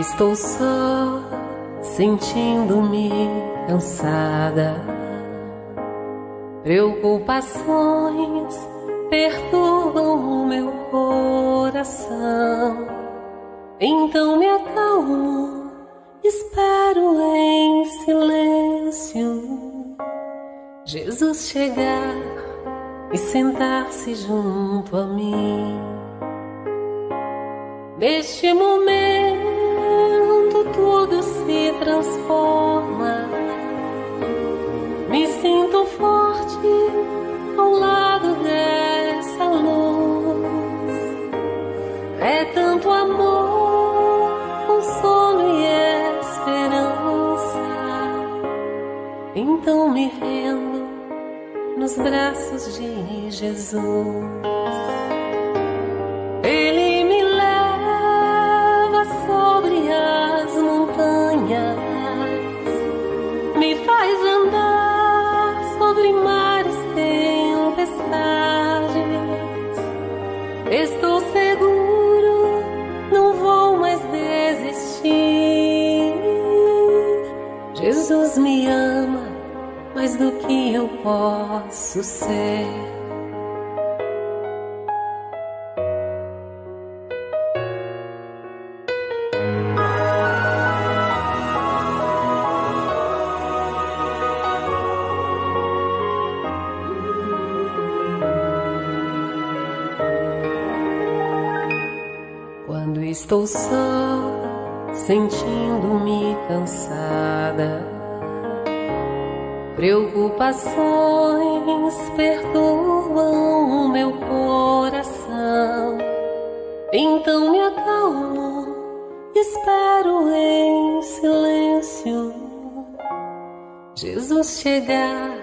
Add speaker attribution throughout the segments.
Speaker 1: estou só, sentindo-me cansada, preocupações perturbam o meu coração. Então me acalmo, espero em silêncio Jesus chegar e sentar-se junto a mim. Neste momento tudo se transforma. Me sinto forte ao lado dessa luz. É tanto amor, consolo e esperança. Então me rendo nos braços de Jesus. Ele me leva sobre as montanhas, me faz andar sobre mares, tempestades. Estou seguro, não vou mais desistir. Jesus me ama mais do que eu posso ser. Quando estou só, sentindo-me cansada, preocupações perturbam o meu coração. Então me acalmo, espero em silêncio Jesus chegar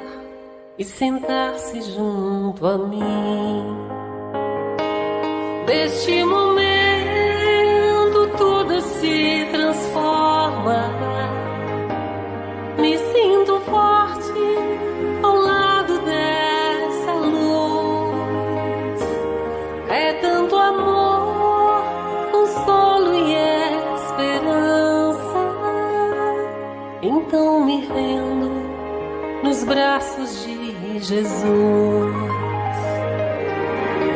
Speaker 1: e sentar-se junto a mim. Neste momento tudo se transforma. Me sinto forte ao lado dessa luz. É tanto amor, consolo e esperança. Então me rendo nos braços de Jesus.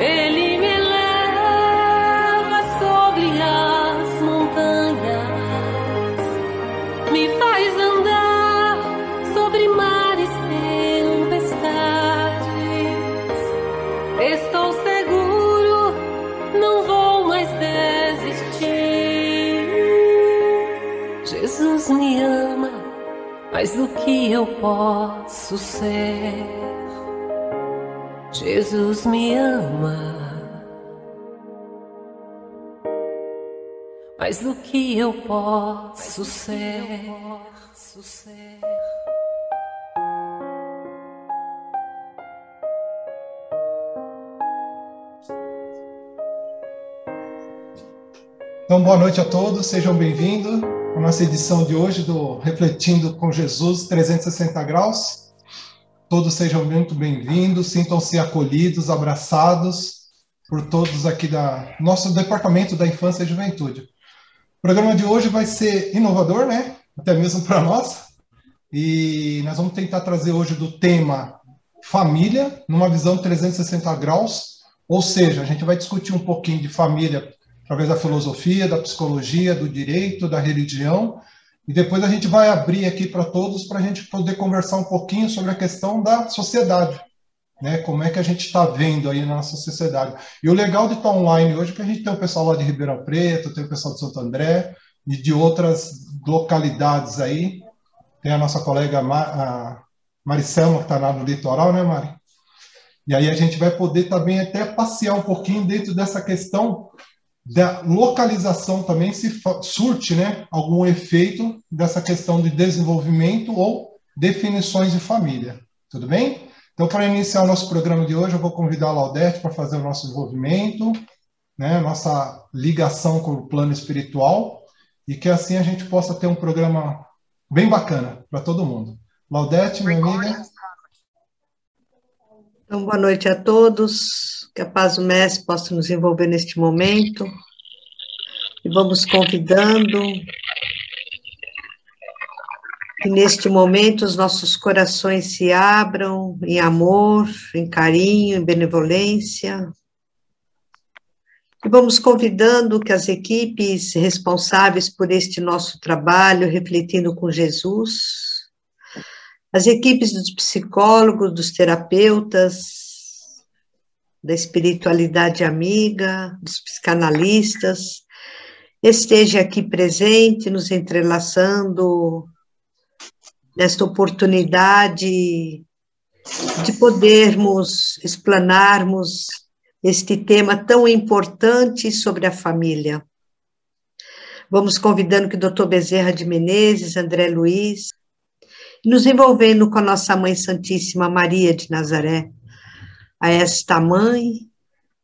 Speaker 1: Ele me leva sobre as montanhas, me faz andar sobre mares, tempestades. Estou seguro, não vou mais desistir. Jesus me ama mais do que eu posso ser. Jesus me ama mais do que eu posso ser.
Speaker 2: Então, boa noite a todos, sejam bem-vindos à nossa edição de hoje do Refletindo com Jesus 360 graus. Todos sejam muito bem-vindos, sintam-se acolhidos, abraçados por todos aqui do nosso Departamento da Infância e Juventude. O programa de hoje vai ser inovador, né? Até mesmo para nós. E nós vamos tentar trazer hoje do tema família, numa visão 360 graus. Ou seja, a gente vai discutir um pouquinho de família através da filosofia, da psicologia, do direito, da religião. E depois a gente vai abrir aqui para todos para a gente poder conversar um pouquinho sobre a questão da sociedade, né? Como é que a gente está vendo aí na nossa sociedade. E o legal de estar online hoje é que a gente tem o pessoal lá de Ribeirão Preto, tem o pessoal de Santo André e de outras localidades aí. Tem a nossa colega a Maricela, que está lá no litoral, né, Mari? E aí a gente vai poder também até passear um pouquinho dentro dessa questão da localização também, se surte, né, algum efeito dessa questão de desenvolvimento ou definições de família. Tudo bem? Então, para iniciar o nosso programa de hoje, eu vou convidar a Laudete para fazer o nosso envolvimento, né, nossa ligação com o plano espiritual, e que assim a gente possa ter um programa bem bacana para todo mundo. Laudete, minha amiga.
Speaker 3: Então, boa noite a todos, que a paz do Mestre possa nos envolver neste momento. E vamos convidando que neste momento os nossos corações se abram em amor, em carinho, em benevolência. E vamos convidando que as equipes responsáveis por este nosso trabalho, refletindo com Jesus, as equipes dos psicólogos, dos terapeutas, da espiritualidade amiga, dos psicanalistas, esteja aqui presente, nos entrelaçando nesta oportunidade de podermos explanarmos este tema tão importante sobre a família. Vamos convidando que o Dr. Bezerra de Menezes, André Luiz, nos envolvendo com a nossa Mãe Santíssima Maria de Nazaré, a esta mãe,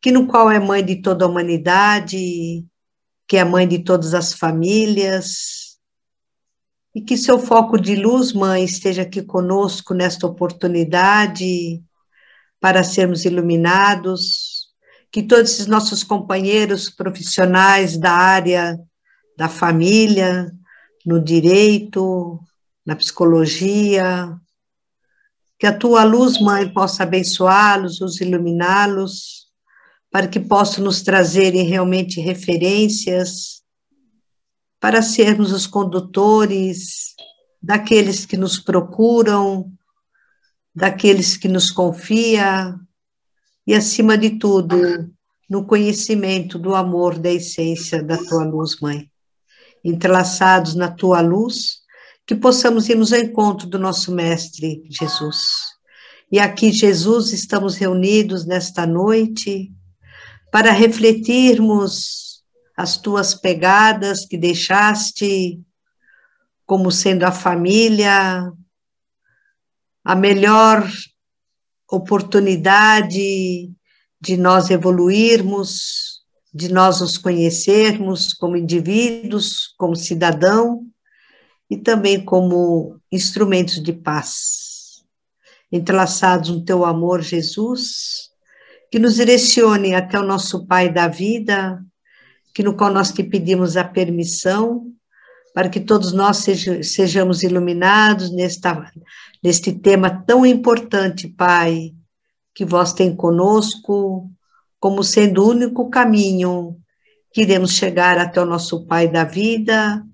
Speaker 3: que no qual é mãe de toda a humanidade, que é mãe de todas as famílias, e que seu foco de luz, mãe, esteja aqui conosco nesta oportunidade para sermos iluminados, que todos esses nossos companheiros profissionais da área da família, no direito, na psicologia, que a tua luz, mãe, possa abençoá-los, os iluminá-los, para que possam nos trazerem realmente referências, para sermos os condutores daqueles que nos procuram, daqueles que nos confiam, e, acima de tudo, no conhecimento do amor da essência da tua luz, mãe. Entrelaçados na tua luz, que possamos irmos ao encontro do nosso Mestre Jesus. E aqui, Jesus, estamos reunidos nesta noite para refletirmos as tuas pegadas que deixaste como sendo a família, a melhor oportunidade de nós evoluirmos, de nós nos conhecermos como indivíduos, como cidadão e também como instrumentos de paz. Entrelaçados no teu amor, Jesus, que nos direcione até o nosso Pai da vida, que no qual nós te pedimos a permissão, para que todos nós sejamos iluminados neste tema tão importante, Pai, que vós tem conosco, como sendo o único caminho que iremos chegar até o nosso Pai da vida,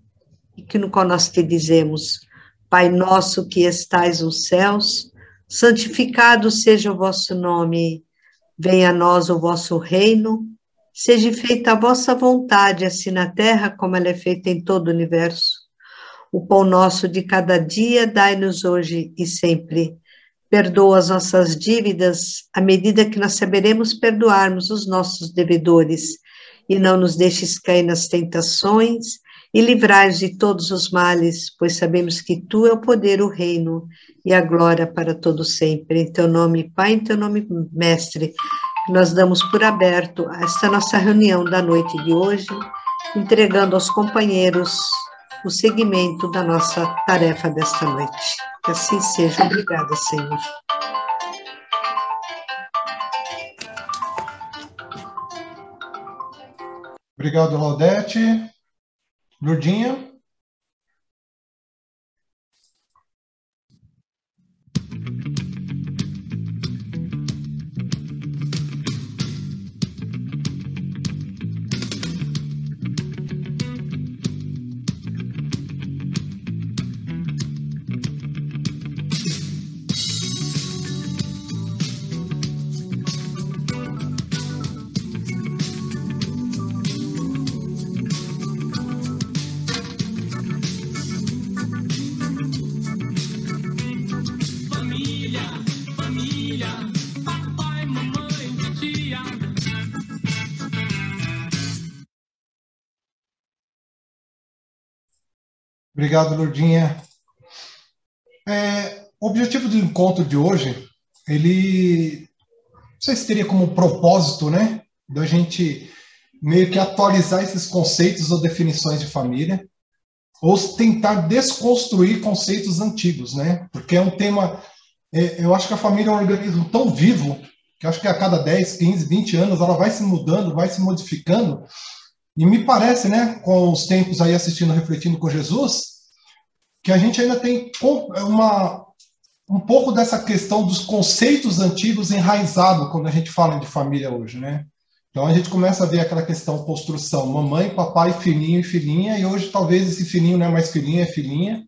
Speaker 3: e que no qual nós te dizemos, Pai nosso que estais nos céus, santificado seja o vosso nome, venha a nós o vosso reino, seja feita a vossa vontade, assim na terra como ela é feita em todo o universo. O pão nosso de cada dia dai-nos hoje e sempre. Perdoa as nossas dívidas, à medida que nós saberemos perdoarmos os nossos devedores, e não nos deixes cair nas tentações, e livrai-nos de todos os males, pois sabemos que tu é o poder, o reino e a glória para todo sempre. Em teu nome, Pai, em teu nome, Mestre, nós damos por aberto esta nossa reunião da noite de hoje, entregando aos companheiros o seguimento da nossa tarefa desta noite. Que assim seja. Obrigada, Senhor.
Speaker 2: Obrigado, Laudete. Lourdinha? Obrigado, Lourdinha. O objetivo do encontro de hoje, não sei se teria como propósito, né, da gente meio que atualizar esses conceitos ou definições de família, ou tentar desconstruir conceitos antigos, né, porque é um tema, eu acho que a família é um organismo tão vivo, que acho que a cada 10, 15, 20 anos ela vai se mudando, vai se modificando, E me parece, né, com os tempos aí assistindo, refletindo com Jesus, que a gente ainda tem um pouco dessa questão dos conceitos antigos enraizado quando a gente fala de família hoje, né? Então a gente começa a ver aquela questão construção, mamãe, papai, filhinho e filhinha, e hoje talvez esse filhinho não é mais filhinho, é filhinha,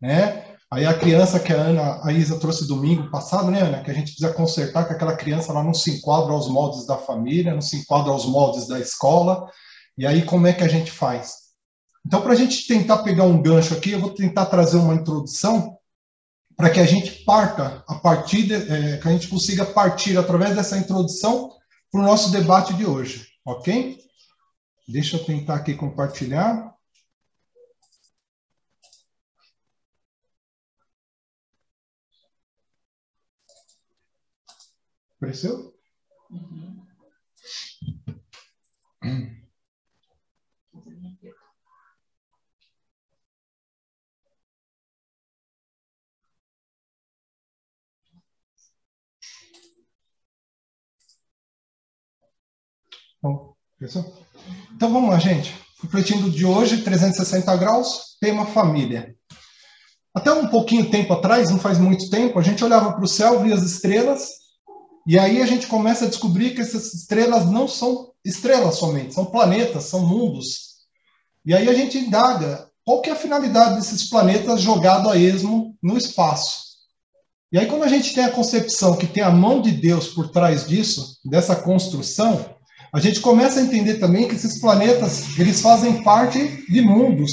Speaker 2: né? Aí a criança que a Isa trouxe domingo passado, né, Ana, que a gente precisa consertar, que aquela criança lá não se enquadra aos moldes da família, não se enquadra aos moldes da escola, e aí como é que a gente faz? Então, para a gente tentar pegar um gancho aqui, eu vou tentar trazer uma introdução para que a gente parta, que a gente consiga partir através dessa introdução para o nosso debate de hoje, ok? Deixa eu tentar aqui compartilhar. Apareceu? Uhum. Bom, então vamos lá, gente. Refletindo de hoje, 360 graus, tema família. Até um pouquinho tempo atrás, não faz muito tempo, a gente olhava para o céu, via as estrelas, e aí a gente começa a descobrir que essas estrelas não são estrelas somente, são planetas, são mundos. E aí a gente indaga qual que é a finalidade desses planetas jogados a esmo no espaço. E aí quando a gente tem a concepção que tem a mão de Deus por trás disso, dessa construção, a gente começa a entender também que esses planetas, eles fazem parte de mundos,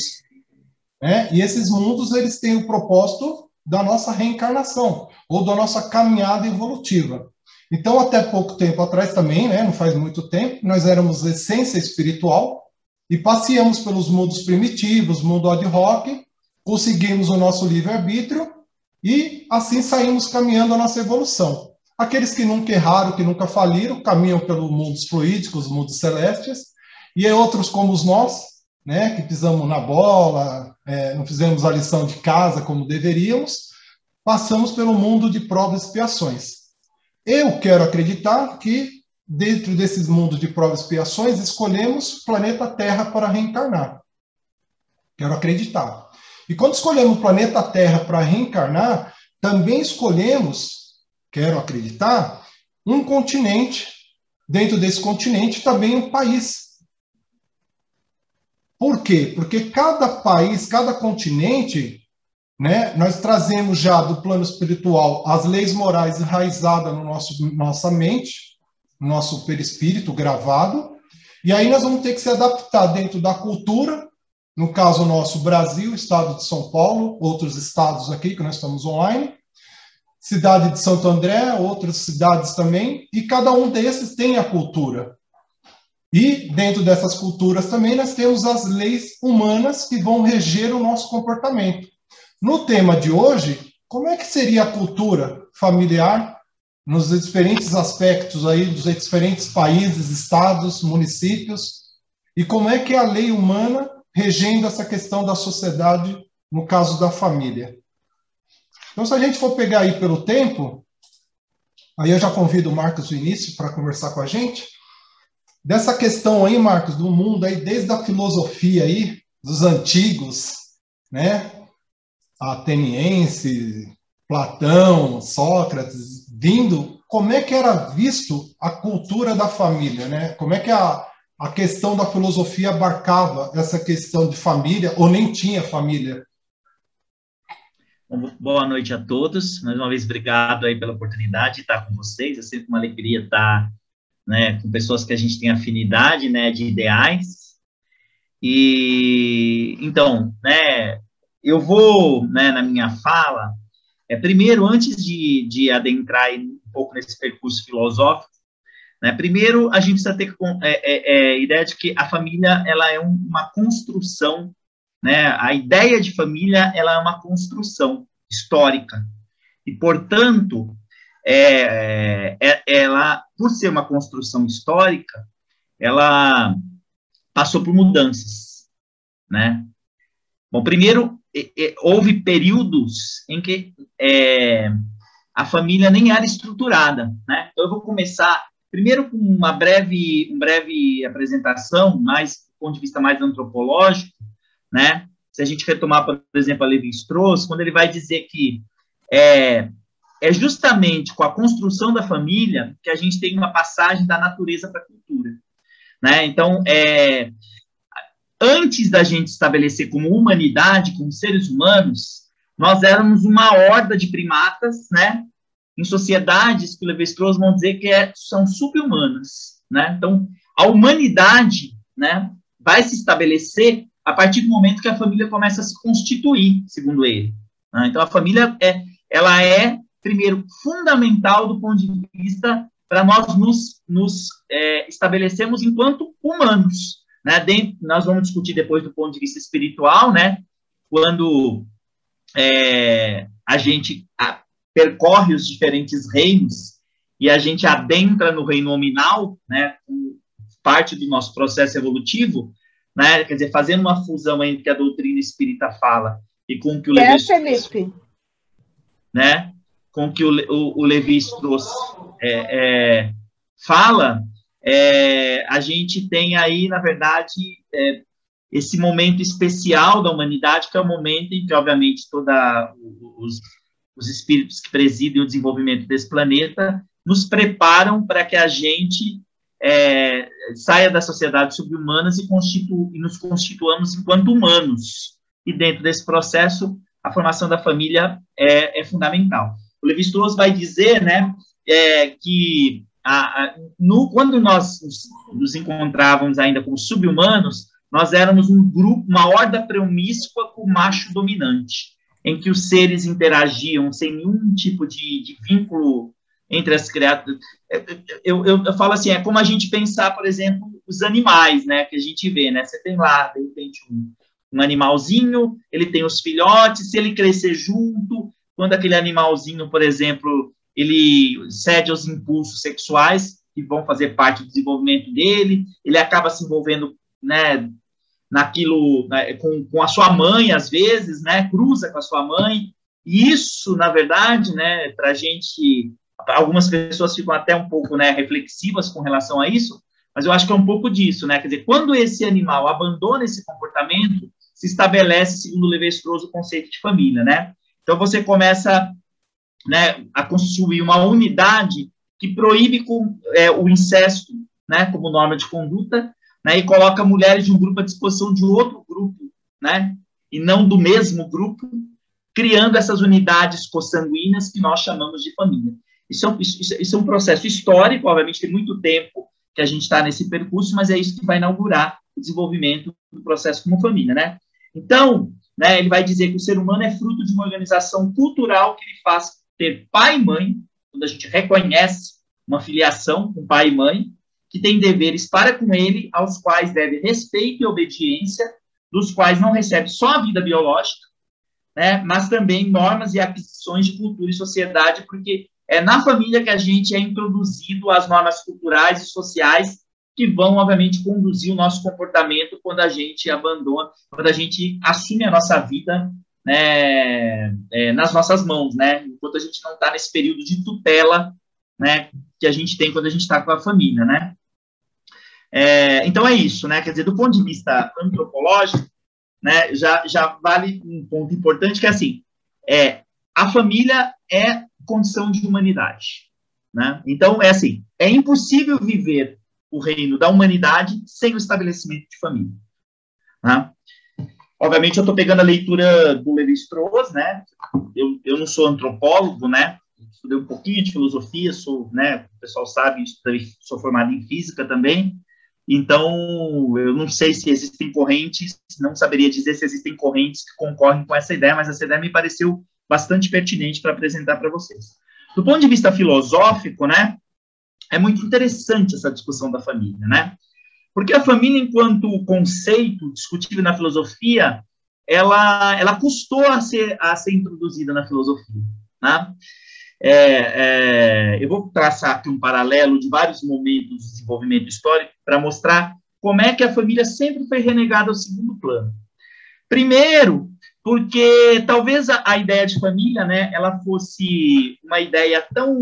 Speaker 2: né? E esses mundos, eles têm o propósito da nossa reencarnação, ou da nossa caminhada evolutiva. Então, até pouco tempo atrás também, né, não faz muito tempo, nós éramos essência espiritual e passeamos pelos mundos primitivos, mundo ad hoc, conseguimos o nosso livre-arbítrio e assim saímos caminhando a nossa evolução. Aqueles que nunca erraram, que nunca faliram, caminham pelos mundos fluídicos, mundos celestes, e outros como nós, né, que pisamos na bola, não fizemos a lição de casa como deveríamos, passamos pelo mundo de provas e expiações. Eu quero acreditar que, dentro desses mundos de provas e expiações, escolhemos o planeta Terra para reencarnar. Quero acreditar. E quando escolhemos o planeta Terra para reencarnar, também escolhemos, quero acreditar, um continente. Dentro desse continente, também um país. Por quê? Porque cada país, cada continente, né, nós trazemos já do plano espiritual as leis morais enraizadas no nossa mente, no nosso perispírito gravado, e aí nós vamos ter que se adaptar dentro da cultura, no caso nosso Brasil, estado de São Paulo, outros estados aqui que nós estamos online, cidade de Santo André, outras cidades também, e cada um desses tem a cultura. E dentro dessas culturas também nós temos as leis humanas que vão reger o nosso comportamento. No tema de hoje, como é que seria a cultura familiar nos diferentes aspectos aí dos diferentes países, estados, municípios, e como é que é a lei humana regendo essa questão da sociedade, no caso da família. Então, se a gente for pegar aí pelo tempo, aí eu já convido o Marcos Vinícius para conversar com a gente, dessa questão aí, Marcos, do mundo aí, desde a filosofia aí, dos antigos, né, ateniense, Platão, Sócrates, vindo, como é que era visto a cultura da família, né? Como é que a questão da filosofia abarcava essa questão de família, ou nem tinha família?
Speaker 4: Boa noite a todos. Mais uma vez, obrigado aí pela oportunidade de estar com vocês. É sempre uma alegria estar, né, com pessoas que a gente tem afinidade, né, de ideais. E, então, né, eu vou, né, na minha fala, primeiro, antes de adentrar um pouco nesse percurso filosófico, né, primeiro a gente precisa ter a ideia de que a família, ela é uma construção, né, a ideia de família, ela é uma construção histórica, e, portanto, ela, por ser uma construção histórica, ela passou por mudanças, né? Bom, primeiro, houve períodos em que a família nem era estruturada, né? Então, eu vou começar primeiro com uma breve apresentação, mais do ponto de vista mais antropológico, né? Se a gente retomar, por exemplo, a Lévi-Strauss, quando ele vai dizer que é justamente com a construção da família que a gente tem uma passagem da natureza para a cultura, né? Então, antes da gente estabelecer como humanidade, como seres humanos, nós éramos uma horda de primatas, né? Em sociedades que o Lévi-Strauss vão dizer que são sub-humanas, né? Então, a humanidade, né, vai se estabelecer a partir do momento que a família começa a se constituir, segundo ele, né? Então, a família ela é, primeiro, fundamental do ponto de vista para nós nos estabelecermos enquanto humanos, né? Nós vamos discutir depois do ponto de vista espiritual, né? Quando a gente percorre os diferentes reinos e a gente adentra no reino nominal, né? Parte do nosso processo evolutivo, né? Quer dizer, fazendo uma fusão entre o que a doutrina espírita fala e com o que o Lévi-Strauss, né? Com o que o Lévi-Strauss fala, a gente tem aí, na verdade, esse momento especial da humanidade, que é o momento em que, obviamente, todos os espíritos que presidem o desenvolvimento desse planeta nos preparam para que a gente saia das sociedades subhumanas e nos constituamos enquanto humanos. E dentro desse processo, a formação da família é fundamental. O Lévi-Strauss vai dizer, né, que quando nós nos encontrávamos ainda como sub-humanos, nós éramos um grupo, uma horda promíscua com o macho dominante, em que os seres interagiam sem nenhum tipo de vínculo entre as criaturas. Eu falo assim, é como a gente pensar, por exemplo, os animais, né, que a gente vê, né? Você tem lá, de repente, um animalzinho, ele tem os filhotes, se ele crescer junto, quando aquele animalzinho, por exemplo, ele cede aos impulsos sexuais que vão fazer parte do desenvolvimento dele, ele acaba se envolvendo, né, naquilo, né, com a sua mãe, às vezes, né, cruza com a sua mãe, e isso, na verdade, né, para a gente, algumas pessoas ficam até um pouco, né, reflexivas com relação a isso, mas eu acho que é um pouco disso, né, quer dizer, quando esse animal abandona esse comportamento, se estabelece, segundo Lévi-Strauss, o conceito de família, né, então você começa, né, a construir uma unidade que proíbe o incesto, né, como norma de conduta, né, e coloca mulheres de um grupo à disposição de outro grupo, né, e não do mesmo grupo, criando essas unidades consanguíneas que nós chamamos de família. Isso é um processo histórico, obviamente tem muito tempo que a gente está nesse percurso, mas é isso que vai inaugurar o desenvolvimento do processo como família, né? Então, né, ele vai dizer que o ser humano é fruto de uma organização cultural que lhe faz ter pai e mãe, quando a gente reconhece uma filiação com pai e mãe, que tem deveres para com ele, aos quais deve respeito e obediência, dos quais não recebe só a vida biológica, né, mas também normas e aquisições de cultura e sociedade, porque é na família que a gente é introduzido às normas culturais e sociais que vão, obviamente, conduzir o nosso comportamento quando a gente abandona, quando a gente assume a nossa vida, né, nas nossas mãos, né, enquanto a gente não está nesse período de tutela, né, que a gente tem quando a gente está com a família, né. Então é isso, né, quer dizer, do ponto de vista antropológico, né, já vale um ponto importante que é assim, a família é condição de humanidade, né, então é assim, é impossível viver o reino da humanidade sem o estabelecimento de família, né? Obviamente eu estou pegando a leitura do Lévi-Strauss, né, eu não sou antropólogo, né, estudei um pouquinho de filosofia, né, o pessoal sabe, sou formado em física também, então eu não sei se existem correntes, não saberia dizer se existem correntes que concorrem com essa ideia, mas essa ideia me pareceu bastante pertinente para apresentar para vocês. Do ponto de vista filosófico, né, é muito interessante essa discussão da família, né, porque a família, enquanto conceito discutido na filosofia, ela custou a ser introduzida na filosofia, né? Eu vou traçar aqui um paralelo de vários momentos do desenvolvimento histórico para mostrar como é que a família sempre foi renegada ao segundo plano. Primeiro, porque talvez a ideia de família, né, ela fosse uma ideia tão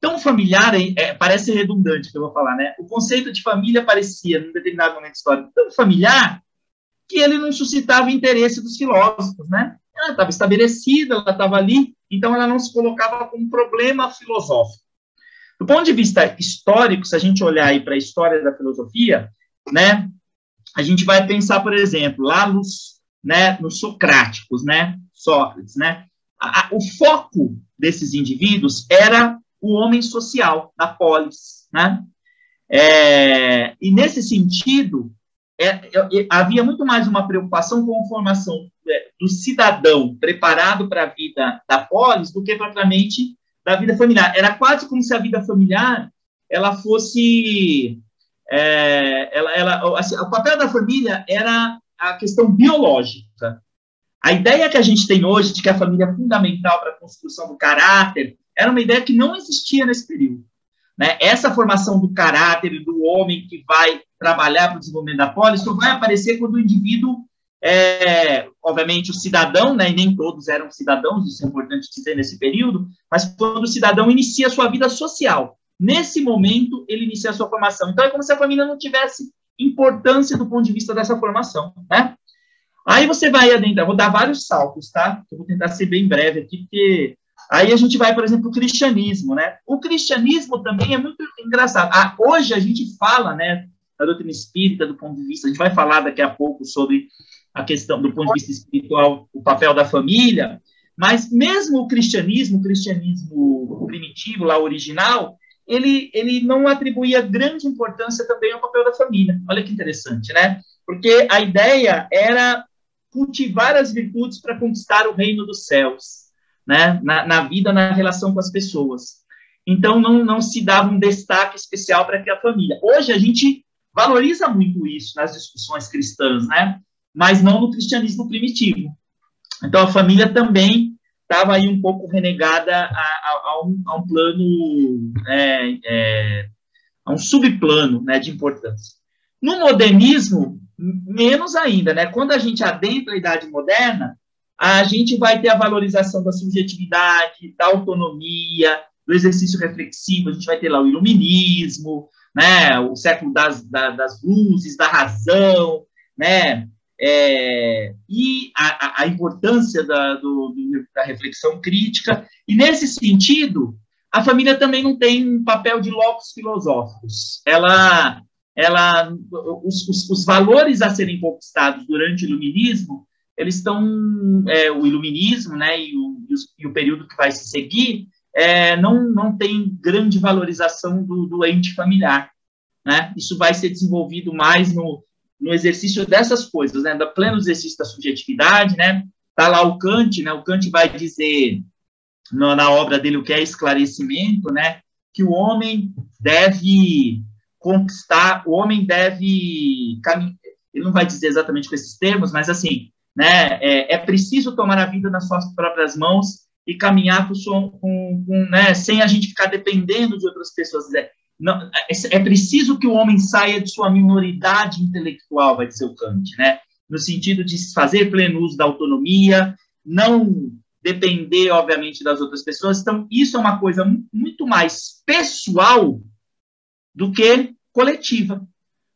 Speaker 4: tão familiar, parece redundante o que eu vou falar, né? O conceito de família parecia, num determinado momento histórico, tão familiar que ele não suscitava o interesse dos filósofos, né? Ela estava estabelecida, ela estava ali, então ela não se colocava como um problema filosófico. Do ponto de vista histórico, se a gente olhar aí para a história da filosofia, né, a gente vai pensar, por exemplo, lá nos socráticos, né, Sócrates, né, o foco desses indivíduos era o homem social, da polis, né, e nesse sentido, havia muito mais uma preocupação com a formação do cidadão preparado para a vida da polis do que propriamente da vida familiar. Era quase como se a vida familiar ela fosse... assim, o papel da família era a questão biológica. A ideia que a gente tem hoje de que a família é fundamental para a construção do caráter era uma ideia que não existia nesse período, né? Essa formação do caráter do homem que vai trabalhar para o desenvolvimento da polis só vai aparecer quando o indivíduo, obviamente o cidadão, né, e nem todos eram cidadãos, isso é importante dizer nesse período, mas quando o cidadão inicia a sua vida social. Nesse momento, ele inicia a sua formação. Então, é como se a família não tivesse importância do ponto de vista dessa formação, né? Aí você vai adentrar, vou dar vários saltos, tá? Eu vou tentar ser bem breve aqui, porque aí a gente vai, por exemplo, o cristianismo, né? O cristianismo também é muito engraçado. Hoje a gente fala, né, da doutrina espírita, do ponto de vista, a gente vai falar daqui a pouco sobre a questão, do ponto de vista espiritual, o papel da família, mas mesmo o cristianismo primitivo, lá original, ele não atribuía grande importância também ao papel da família. Olha que interessante, né? Porque a ideia era cultivar as virtudes para conquistar o reino dos céus, né? Na vida, na relação com as pessoas. Então, não se dava um destaque especial para a família. Hoje, a gente valoriza muito isso nas discussões cristãs, né? Mas não no cristianismo primitivo. Então, a família também estava aí um pouco renegada a um plano, a um subplano, né, de importância. No modernismo, menos ainda, né? Quando a gente adentra a Idade Moderna, a gente vai ter a valorização da subjetividade, da autonomia, do exercício reflexivo, a gente vai ter lá o iluminismo, né, o século das luzes, da razão, né, e a importância da reflexão crítica, e nesse sentido, a família também não tem um papel de locus filosóficos. Os valores a serem conquistados durante o iluminismo, eles estão, o iluminismo, né, e o período que vai se seguir, não tem grande valorização do ente familiar, né? Isso vai ser desenvolvido mais no exercício dessas coisas, né? Do pleno exercício da subjetividade, né? Tá lá o Kant, né? O Kant vai dizer na obra dele o que é esclarecimento, né? Que o homem deve conquistar, o homem deve caminhar. Ele não vai dizer exatamente com esses termos, mas assim, né? É preciso tomar a vida nas suas próprias mãos e caminhar né, sem a gente ficar dependendo de outras pessoas. Não, é preciso que o homem saia de sua minoridade intelectual, vai dizer o Kant, né? No sentido de fazer pleno uso da autonomia, não depender, obviamente, das outras pessoas. Então, isso é uma coisa muito mais pessoal do que coletiva,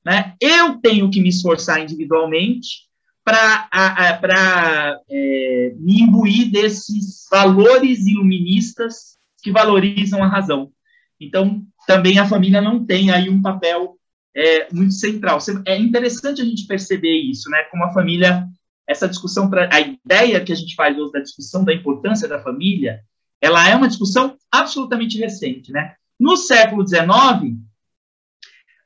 Speaker 4: né? Eu tenho que me esforçar individualmente para me imbuir desses valores iluministas que valorizam a razão. Então, também a família não tem aí um papel muito central. É interessante a gente perceber isso, né? Como a família, essa discussão, a ideia que a gente faz hoje da discussão da importância da família, ela é uma discussão absolutamente recente, né? No século XIX,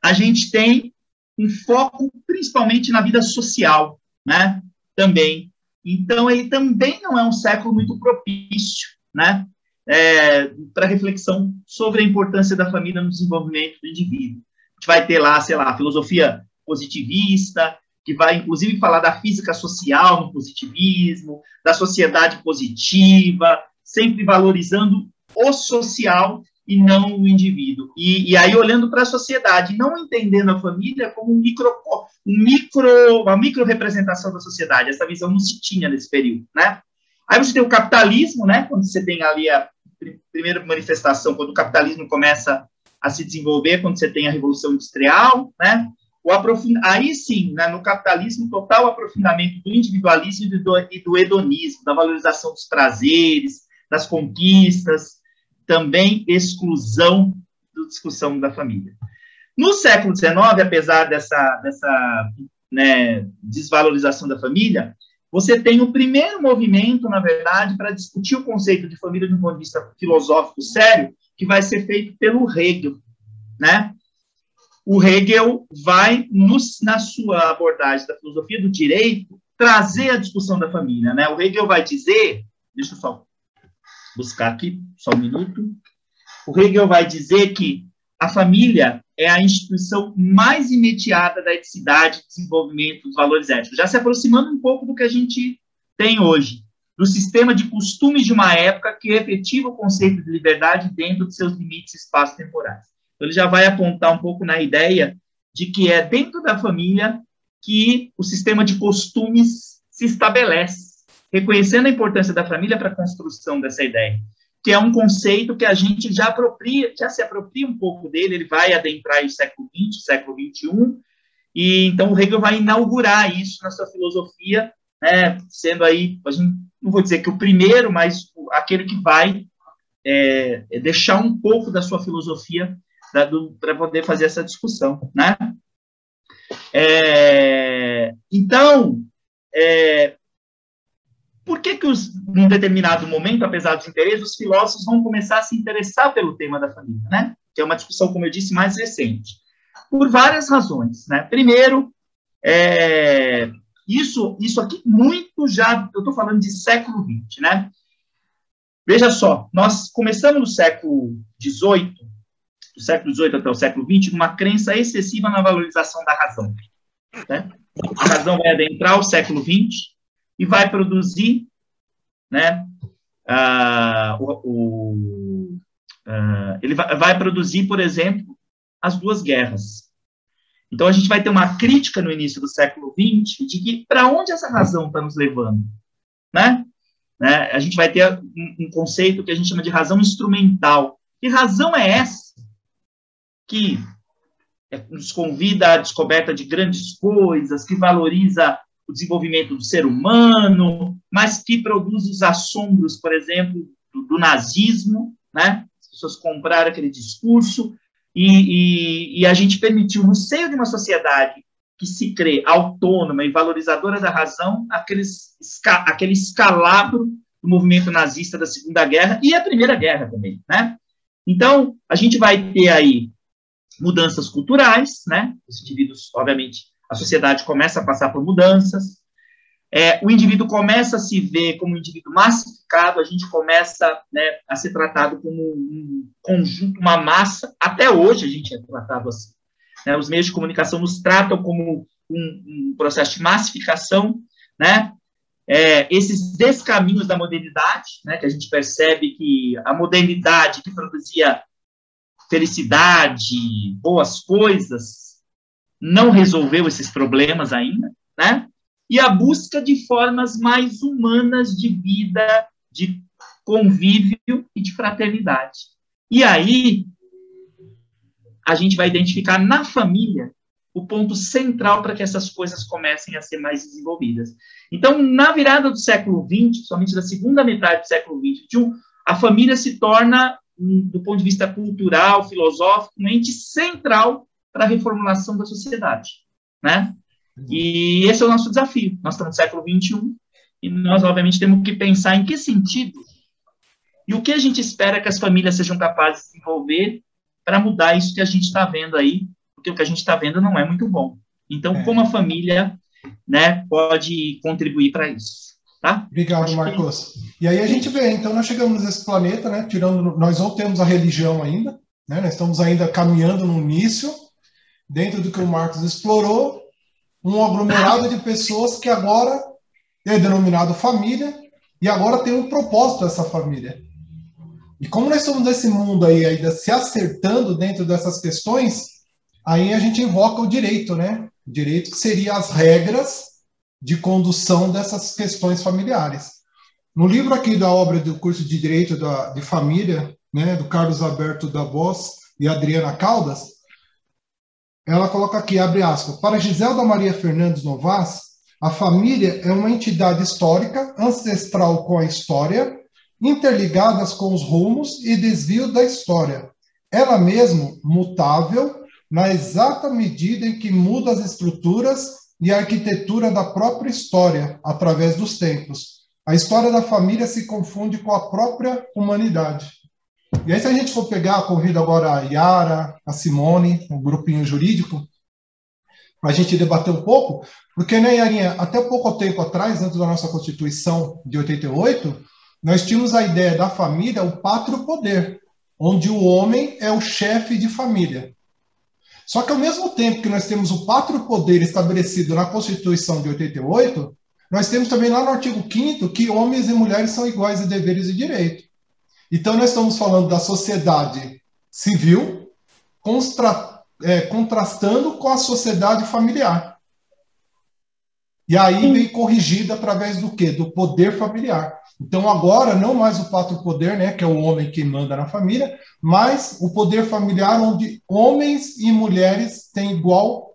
Speaker 4: a gente tem um foco principalmente na vida social, né? Também. Então, ele também não é um século muito propício, né? Para reflexão sobre a importância da família no desenvolvimento do indivíduo. A gente vai ter lá, sei lá, a filosofia positivista, que vai, inclusive, falar da física social no positivismo, da sociedade positiva, sempre valorizando o social e não o indivíduo. E aí, olhando para a sociedade, não entendendo a família como uma micro-representação da sociedade. Essa visão não se tinha nesse período, né? Aí você tem o capitalismo, né? Quando você tem ali primeira manifestação, quando o capitalismo começa a se desenvolver, quando você tem a Revolução Industrial, né? Aí sim, né, no capitalismo, total aprofundamento do individualismo e do hedonismo, da valorização dos prazeres, das conquistas, também exclusão da discussão da família. No século XIX, apesar dessa né, desvalorização da família, você tem o primeiro movimento, na verdade, para discutir o conceito de família de um ponto de vista filosófico sério, que vai ser feito pelo Hegel, né? O Hegel vai, na sua abordagem da filosofia do direito, trazer a discussão da família, né? O Hegel vai dizer, deixa eu só buscar aqui, só um minuto. O Hegel vai dizer que a família é a instituição mais imediata da eticidade, desenvolvimento dos valores éticos, já se aproximando um pouco do que a gente tem hoje, do sistema de costumes de uma época que efetiva o conceito de liberdade dentro de seus limites espaço-temporais. Então, ele já vai apontar um pouco na ideia de que é dentro da família que o sistema de costumes se estabelece, reconhecendo a importância da família para a construção dessa ideia, que é um conceito que a gente já se apropria um pouco dele, ele vai adentrar o século XX, o século XXI, e então o Hegel vai inaugurar isso na sua filosofia, né, sendo aí, a gente, não vou dizer que o primeiro, mas aquele que vai deixar um pouco da sua filosofia para poder fazer essa discussão, né? Então, por que num determinado momento, apesar dos interesses, os filósofos vão começar a se interessar pelo tema da família, né? Que é uma discussão, como eu disse, mais recente. Por várias razões, né? Primeiro, isso aqui muito já, eu estou falando de século XX, né? Veja só, nós começamos no século XVIII, do século XVIII até o século XX, uma crença excessiva na valorização da razão, né? A razão vai adentrar o século XX e vai produzir, né, ele vai produzir, por exemplo, as duas guerras. Então, a gente vai ter uma crítica no início do século XX de que para onde essa razão está nos levando, né? A gente vai ter um conceito que a gente chama de razão instrumental. Que razão é essa que nos convida à descoberta de grandes coisas, que valoriza o desenvolvimento do ser humano, mas que produz os assombros, por exemplo, do nazismo, né? As pessoas compraram aquele discurso e a gente permitiu, no seio de uma sociedade que se crê autônoma e valorizadora da razão, aquele escalabro do movimento nazista da Segunda Guerra e a Primeira Guerra também, né? Então, a gente vai ter aí mudanças culturais, né? Os indivíduos, obviamente, a sociedade começa a passar por mudanças, o indivíduo começa a se ver como um indivíduo massificado, a gente começa, né, a ser tratado como um conjunto, uma massa, até hoje a gente é tratado assim. Né? Os meios de comunicação nos tratam como um processo de massificação, né? Esses descaminhos da modernidade, né, que a gente percebe que a modernidade que produzia felicidade, boas coisas, não resolveu esses problemas ainda, né? E a busca de formas mais humanas de vida, de convívio e de fraternidade. E aí, a gente vai identificar na família o ponto central para que essas coisas comecem a ser mais desenvolvidas. Então, na virada do século XX, somente da segunda metade do século XXI, a família se torna, do ponto de vista cultural, filosófico, um ente central para a reformulação da sociedade, né? E esse é o nosso desafio. Nós estamos no século XXI e nós, obviamente, temos que pensar em que sentido e o que a gente espera que as famílias sejam capazes de desenvolver para mudar isso que a gente está vendo aí, porque o que a gente está vendo não é muito bom. Então, como a família, né, pode contribuir para isso, tá?
Speaker 2: Obrigado, Marcos. E aí a gente vê, então, nós chegamos nesse planeta, né, nós não temos a religião ainda, né, nós estamos ainda caminhando no início, dentro do que o Marcos explorou, um aglomerado de pessoas que agora é denominado família, e agora tem um propósito essa família. E como nós estamos nesse mundo aí, ainda se acertando dentro dessas questões, aí a gente invoca o direito, né? O direito que seria as regras de condução dessas questões familiares. No livro aqui da obra do curso de Direito de Família, né, do Carlos Alberto da Voz e Adriana Caldas, ela coloca aqui, abre aspas, para Giselda Maria Fernandes Novas, a família é uma entidade histórica, ancestral com a história, interligadas com os rumos e desvio da história. Ela mesma mutável, na exata medida em que muda as estruturas e a arquitetura da própria história, através dos tempos. A história da família se confunde com a própria humanidade. E aí, se a gente for pegar, convido agora a Yara, a Simone, um grupinho jurídico, para a gente debater um pouco, porque, né, Yarinha, até pouco tempo atrás, antes da nossa Constituição de 88, nós tínhamos a ideia da família, o pátrio poder, onde o homem é o chefe de família. Só que, ao mesmo tempo que nós temos o pátrio poder estabelecido na Constituição de 88, nós temos também lá no artigo 5º que homens e mulheres são iguais em deveres e direitos. Então, nós estamos falando da sociedade civil contrastando com a sociedade familiar. E aí vem corrigida através do quê? Do poder familiar. Então, agora, não mais o pátrio poder, né, que é o homem que manda na família, mas o poder familiar onde homens e mulheres têm igual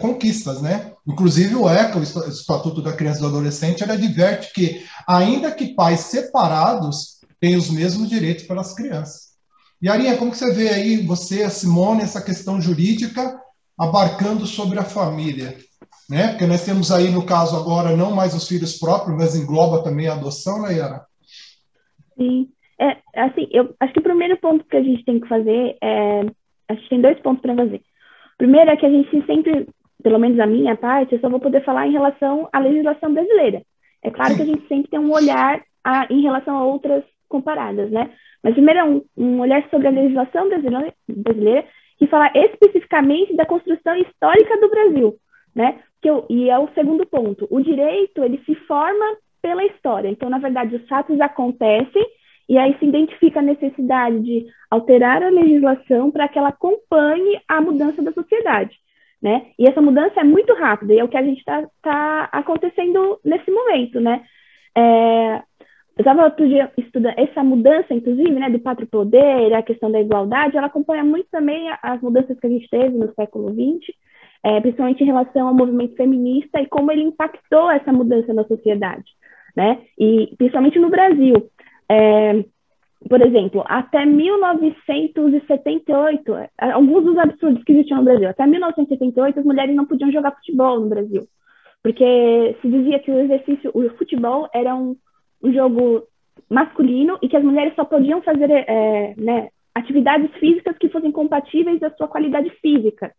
Speaker 2: conquistas, né? Inclusive o ECA, o Estatuto da Criança e do Adolescente, ele adverte que, ainda que pais separados, têm os mesmos direitos pelas crianças. E, Arinha, como que você vê aí, você, a Simone, essa questão jurídica abarcando sobre a família? Né? Porque nós temos aí, no caso agora, não mais os filhos próprios, mas engloba também a adoção, né, Yara?
Speaker 5: Sim. Assim, eu acho que o primeiro ponto que a gente tem que fazer acho que tem 2 pontos para fazer. O primeiro é que a gente sempre, pelo menos a minha parte, eu só vou poder falar em relação à legislação brasileira. É claro que a gente sempre tem um olhar em relação a outras comparadas, né? Mas primeiro é um olhar sobre a legislação brasileira que fala especificamente da construção histórica do Brasil, né? E é o segundo ponto. O direito, ele se forma pela história. Então, na verdade, os fatos acontecem e aí se identifica a necessidade de alterar a legislação para que ela acompanhe a mudança da sociedade, né? E essa mudança é muito rápida e é o que a gente tá acontecendo nesse momento, né? Eu estava outro dia estudando essa mudança, inclusive, né, do pátrio poder, a questão da igualdade, ela acompanha muito também as mudanças que a gente teve no século XX, principalmente em relação ao movimento feminista e como ele impactou essa mudança na sociedade, né? E principalmente no Brasil. Por exemplo, até 1978, alguns dos absurdos que existiam no Brasil, até 1978 as mulheres não podiam jogar futebol no Brasil, porque se dizia que o futebol era um jogo masculino e que as mulheres só podiam fazer né, atividades físicas que fossem compatíveis à sua qualidade física.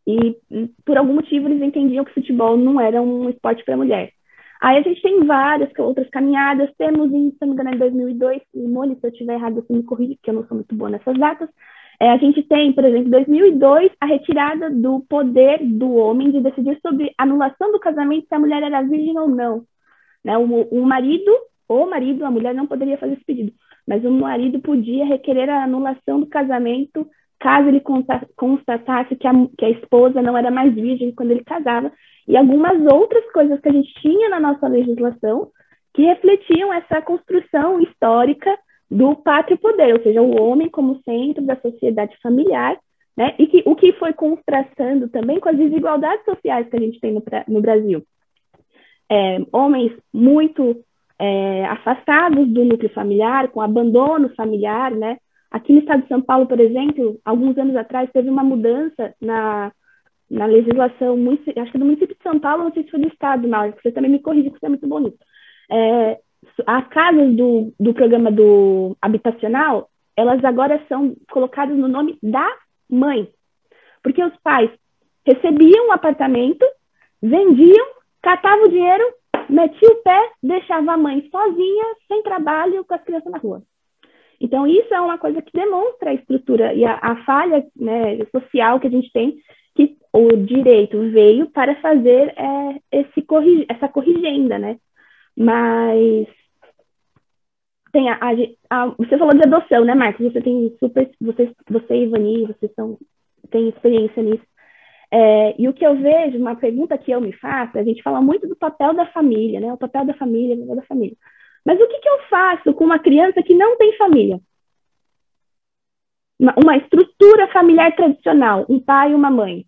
Speaker 5: E, por algum motivo, eles entendiam que futebol não era um esporte para mulher. Aí a gente tem várias outras caminhadas. Temos, se não me engano, em 2002, Simone, se eu estiver errado, você me corrige, porque eu não sou muito boa nessas datas. A gente tem, por exemplo, em 2002, a retirada do poder do homem de decidir sobre anulação do casamento, se a mulher era virgem ou não. Né? O marido, a mulher não poderia fazer esse pedido, mas o marido podia requerer a anulação do casamento caso ele constatasse que a esposa não era mais virgem quando ele casava, e algumas outras coisas que a gente tinha na nossa legislação que refletiam essa construção histórica do pátrio poder, ou seja, o homem como centro da sociedade familiar, né? E o que foi contrastando também com as desigualdades sociais que a gente tem no Brasil. Homens muito afastados do núcleo familiar, com abandono familiar, né? Aqui no estado de São Paulo, por exemplo, alguns anos atrás, teve uma mudança na legislação, acho que do município de São Paulo, não sei se foi do estado, não, você também me corrige, porque você é muito bonito. As casas do programa do habitacional, elas agora são colocadas no nome da mãe, porque os pais recebiam um apartamento, vendiam, catavam o dinheiro, metiam o pé, deixava a mãe sozinha, sem trabalho, com as crianças na rua. Então, isso é uma coisa que demonstra a estrutura e a falha, né, social que a gente tem, que o direito veio para fazer essa corrigenda, né? Mas tem você falou de adoção, né, Marcos? Você tem você e Ivani, vocês têm experiência nisso. E o que eu vejo, uma pergunta que eu me faço, a gente fala muito do papel da família, né? O papel da família, o papel da família. Mas o que eu faço com uma criança que não tem família? Uma estrutura familiar tradicional, um pai e uma mãe,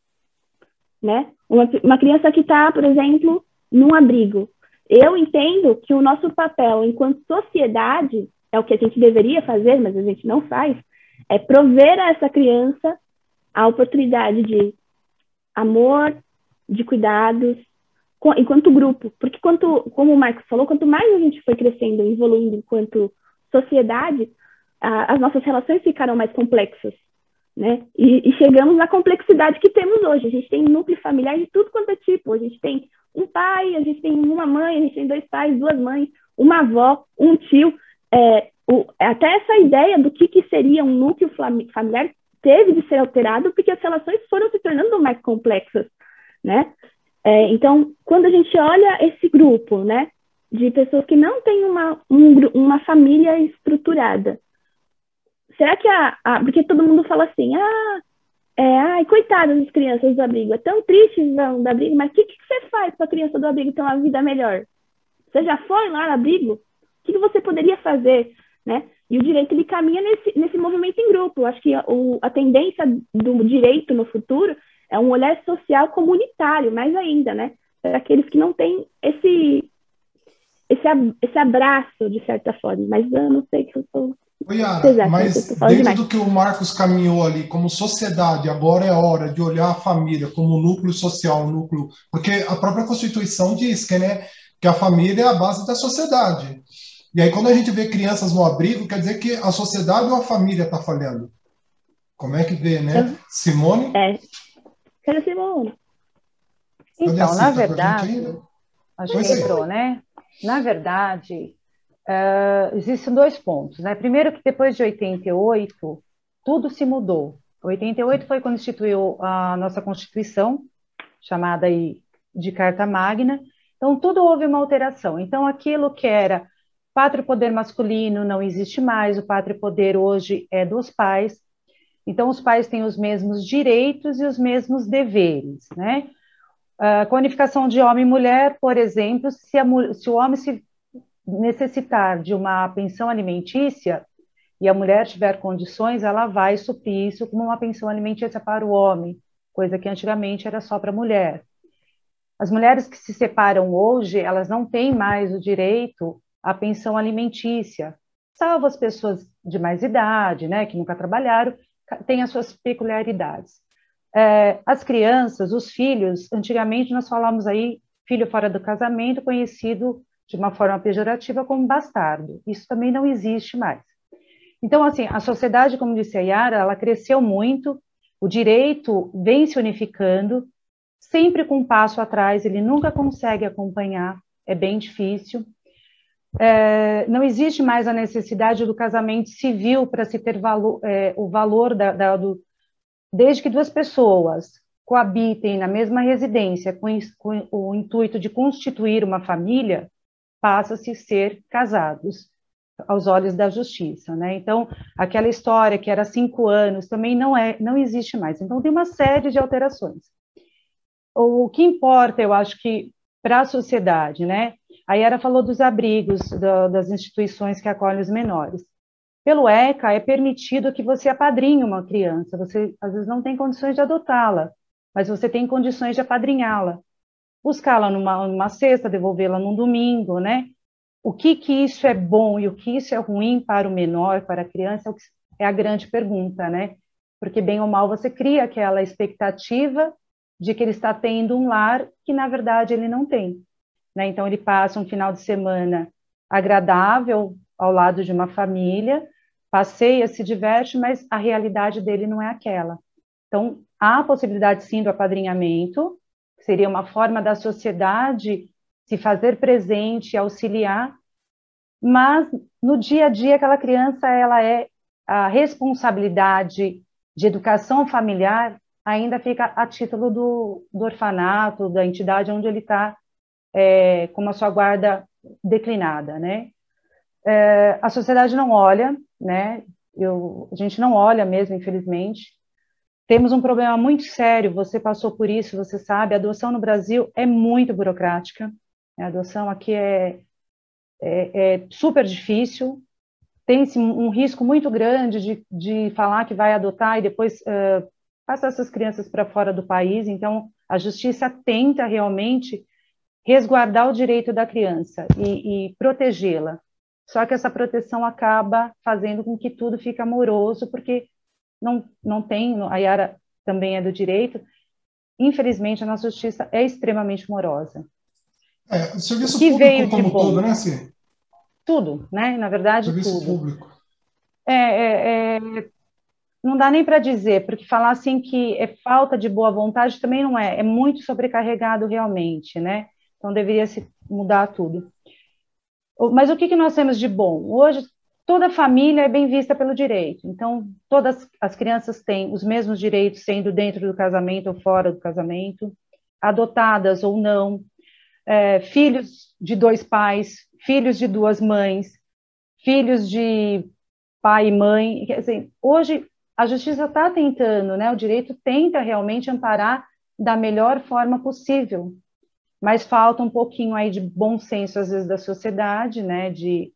Speaker 5: né? Uma criança que está, por exemplo, num abrigo. Eu entendo que o nosso papel enquanto sociedade, é o que a gente deveria fazer, mas a gente não faz, é prover a essa criança a oportunidade de amor, de cuidados, enquanto grupo. Porque, como o Marcos falou, quanto mais a gente foi crescendo e evoluindo enquanto sociedade, as nossas relações ficaram mais complexas, né? E chegamos na complexidade que temos hoje. A gente tem núcleo familiar de tudo quanto é tipo. A gente tem um pai, a gente tem uma mãe, a gente tem 2 pais, 2 mães, uma avó, um tio. Até essa ideia do que seria um núcleo familiar teve de ser alterado porque as relações foram se tornando mais complexas, né? Então, quando a gente olha esse grupo, né, de pessoas que não têm uma família estruturada, será que porque todo mundo fala assim, ai, coitadas das crianças do abrigo, é tão triste do abrigo, mas o que você faz para a criança do abrigo ter uma vida melhor? Você já foi lá no abrigo? O que você poderia fazer, né? E o direito, ele caminha nesse movimento em grupo. Eu acho que a tendência do direito no futuro é um olhar social comunitário, mais ainda, né? Para aqueles que não têm esse abraço, de certa forma. Mas eu não sei que eu estou...
Speaker 2: Oi, Yara, mas dentro do que o Marcos caminhou ali, como sociedade, agora é hora de olhar a família como núcleo social, núcleo... Porque a própria Constituição diz que, né, que a família é a base da sociedade. E aí, quando a gente vê crianças no abrigo, quer dizer que a sociedade ou a família está falhando? Como é que vê, né? Simone?
Speaker 5: Quero Simone.
Speaker 6: Então, na verdade, acho que entrou, né? Na verdade, existem 2 pontos, né? Primeiro que depois de 88, tudo se mudou. 88 foi quando instituiu a nossa Constituição, chamada aí de Carta Magna. Então, tudo houve uma alteração. Então, aquilo que era pátrio poder masculino não existe mais, o pátrio poder hoje é dos pais. Então, os pais têm os mesmos direitos e os mesmos deveres, né? Com a unificação de homem e mulher, por exemplo, se o homem se necessitar de uma pensão alimentícia e a mulher tiver condições, ela vai suprir isso como uma pensão alimentícia para o homem, coisa que antigamente era só para a mulher. As mulheres que se separam hoje, elas não têm mais o direito à pensão alimentícia, salvo as pessoas de mais idade, né, que nunca trabalharam, têm as suas peculiaridades. As crianças, os filhos, antigamente nós falávamos aí, filho fora do casamento, conhecido de uma forma pejorativa como bastardo. Isso também não existe mais. Então, assim, a sociedade, como disse a Yara, ela cresceu muito, o direito vem se unificando, sempre com um passo atrás, ele nunca consegue acompanhar, é bem difícil. Não existe mais a necessidade do casamento civil para se ter o valor desde que 2 pessoas coabitem na mesma residência com o intuito de constituir uma família, passa-se a ser casados aos olhos da justiça, né? Então, aquela história que era 5 anos também não existe mais. Então, tem uma série de alterações. O que importa, eu acho que para a sociedade, né? A Yara falou dos abrigos, das instituições que acolhem os menores. Pelo ECA, é permitido que você apadrinhe uma criança. Você, às vezes, não tem condições de adotá-la, mas você tem condições de apadrinhá-la. Buscá-la numa sexta, devolvê-la num domingo, né? O que isso é bom e o que isso é ruim para o menor, para a criança, é a grande pergunta, né? Porque, bem ou mal, você cria aquela expectativa de que ele está tendo um lar que, na verdade, ele não tem, né? Então, ele passa um final de semana agradável ao lado de uma família, passeia, se diverte, mas a realidade dele não é aquela. Então, há a possibilidade, sim, do apadrinhamento, que seria uma forma da sociedade se fazer presente e auxiliar, mas no dia a dia aquela criança, ela a responsabilidade de educação familiar ainda fica a título do orfanato, da entidade onde ele está com a sua guarda declinada, né? A sociedade não olha, né? A gente não olha mesmo, infelizmente. temos um problema muito sério, você passou por isso, você sabe, a adoção no Brasil é muito burocrática, a adoção aqui é super difícil, tem-se um risco muito grande de falar que vai adotar e depois passar essas crianças para fora do país, então a justiça tenta realmente resguardar o direito da criança e protegê-la, só que essa proteção acaba fazendo com que tudo fique amoroso, porque não tem, a Yara também é do direito, infelizmente a nossa justiça é extremamente morosa.
Speaker 2: O serviço público como todo, né, Sim?
Speaker 6: Tudo, né? Na verdade,
Speaker 2: serviço
Speaker 6: tudo.
Speaker 2: Público.
Speaker 6: Não dá nem para dizer, porque falar assim que é falta de boa vontade também não é muito sobrecarregado realmente, né? Então deveria se mudar tudo. Mas o que nós temos de bom? Hoje, toda família é bem vista pelo direito, então todas as crianças têm os mesmos direitos, sendo dentro do casamento ou fora do casamento, adotadas ou não, filhos de 2 pais, filhos de 2 mães, filhos de pai e mãe. Quer dizer, hoje a justiça está tentando, né? O direito tenta realmente amparar da melhor forma possível, mas falta um pouquinho aí de bom senso, às vezes, da sociedade, né? De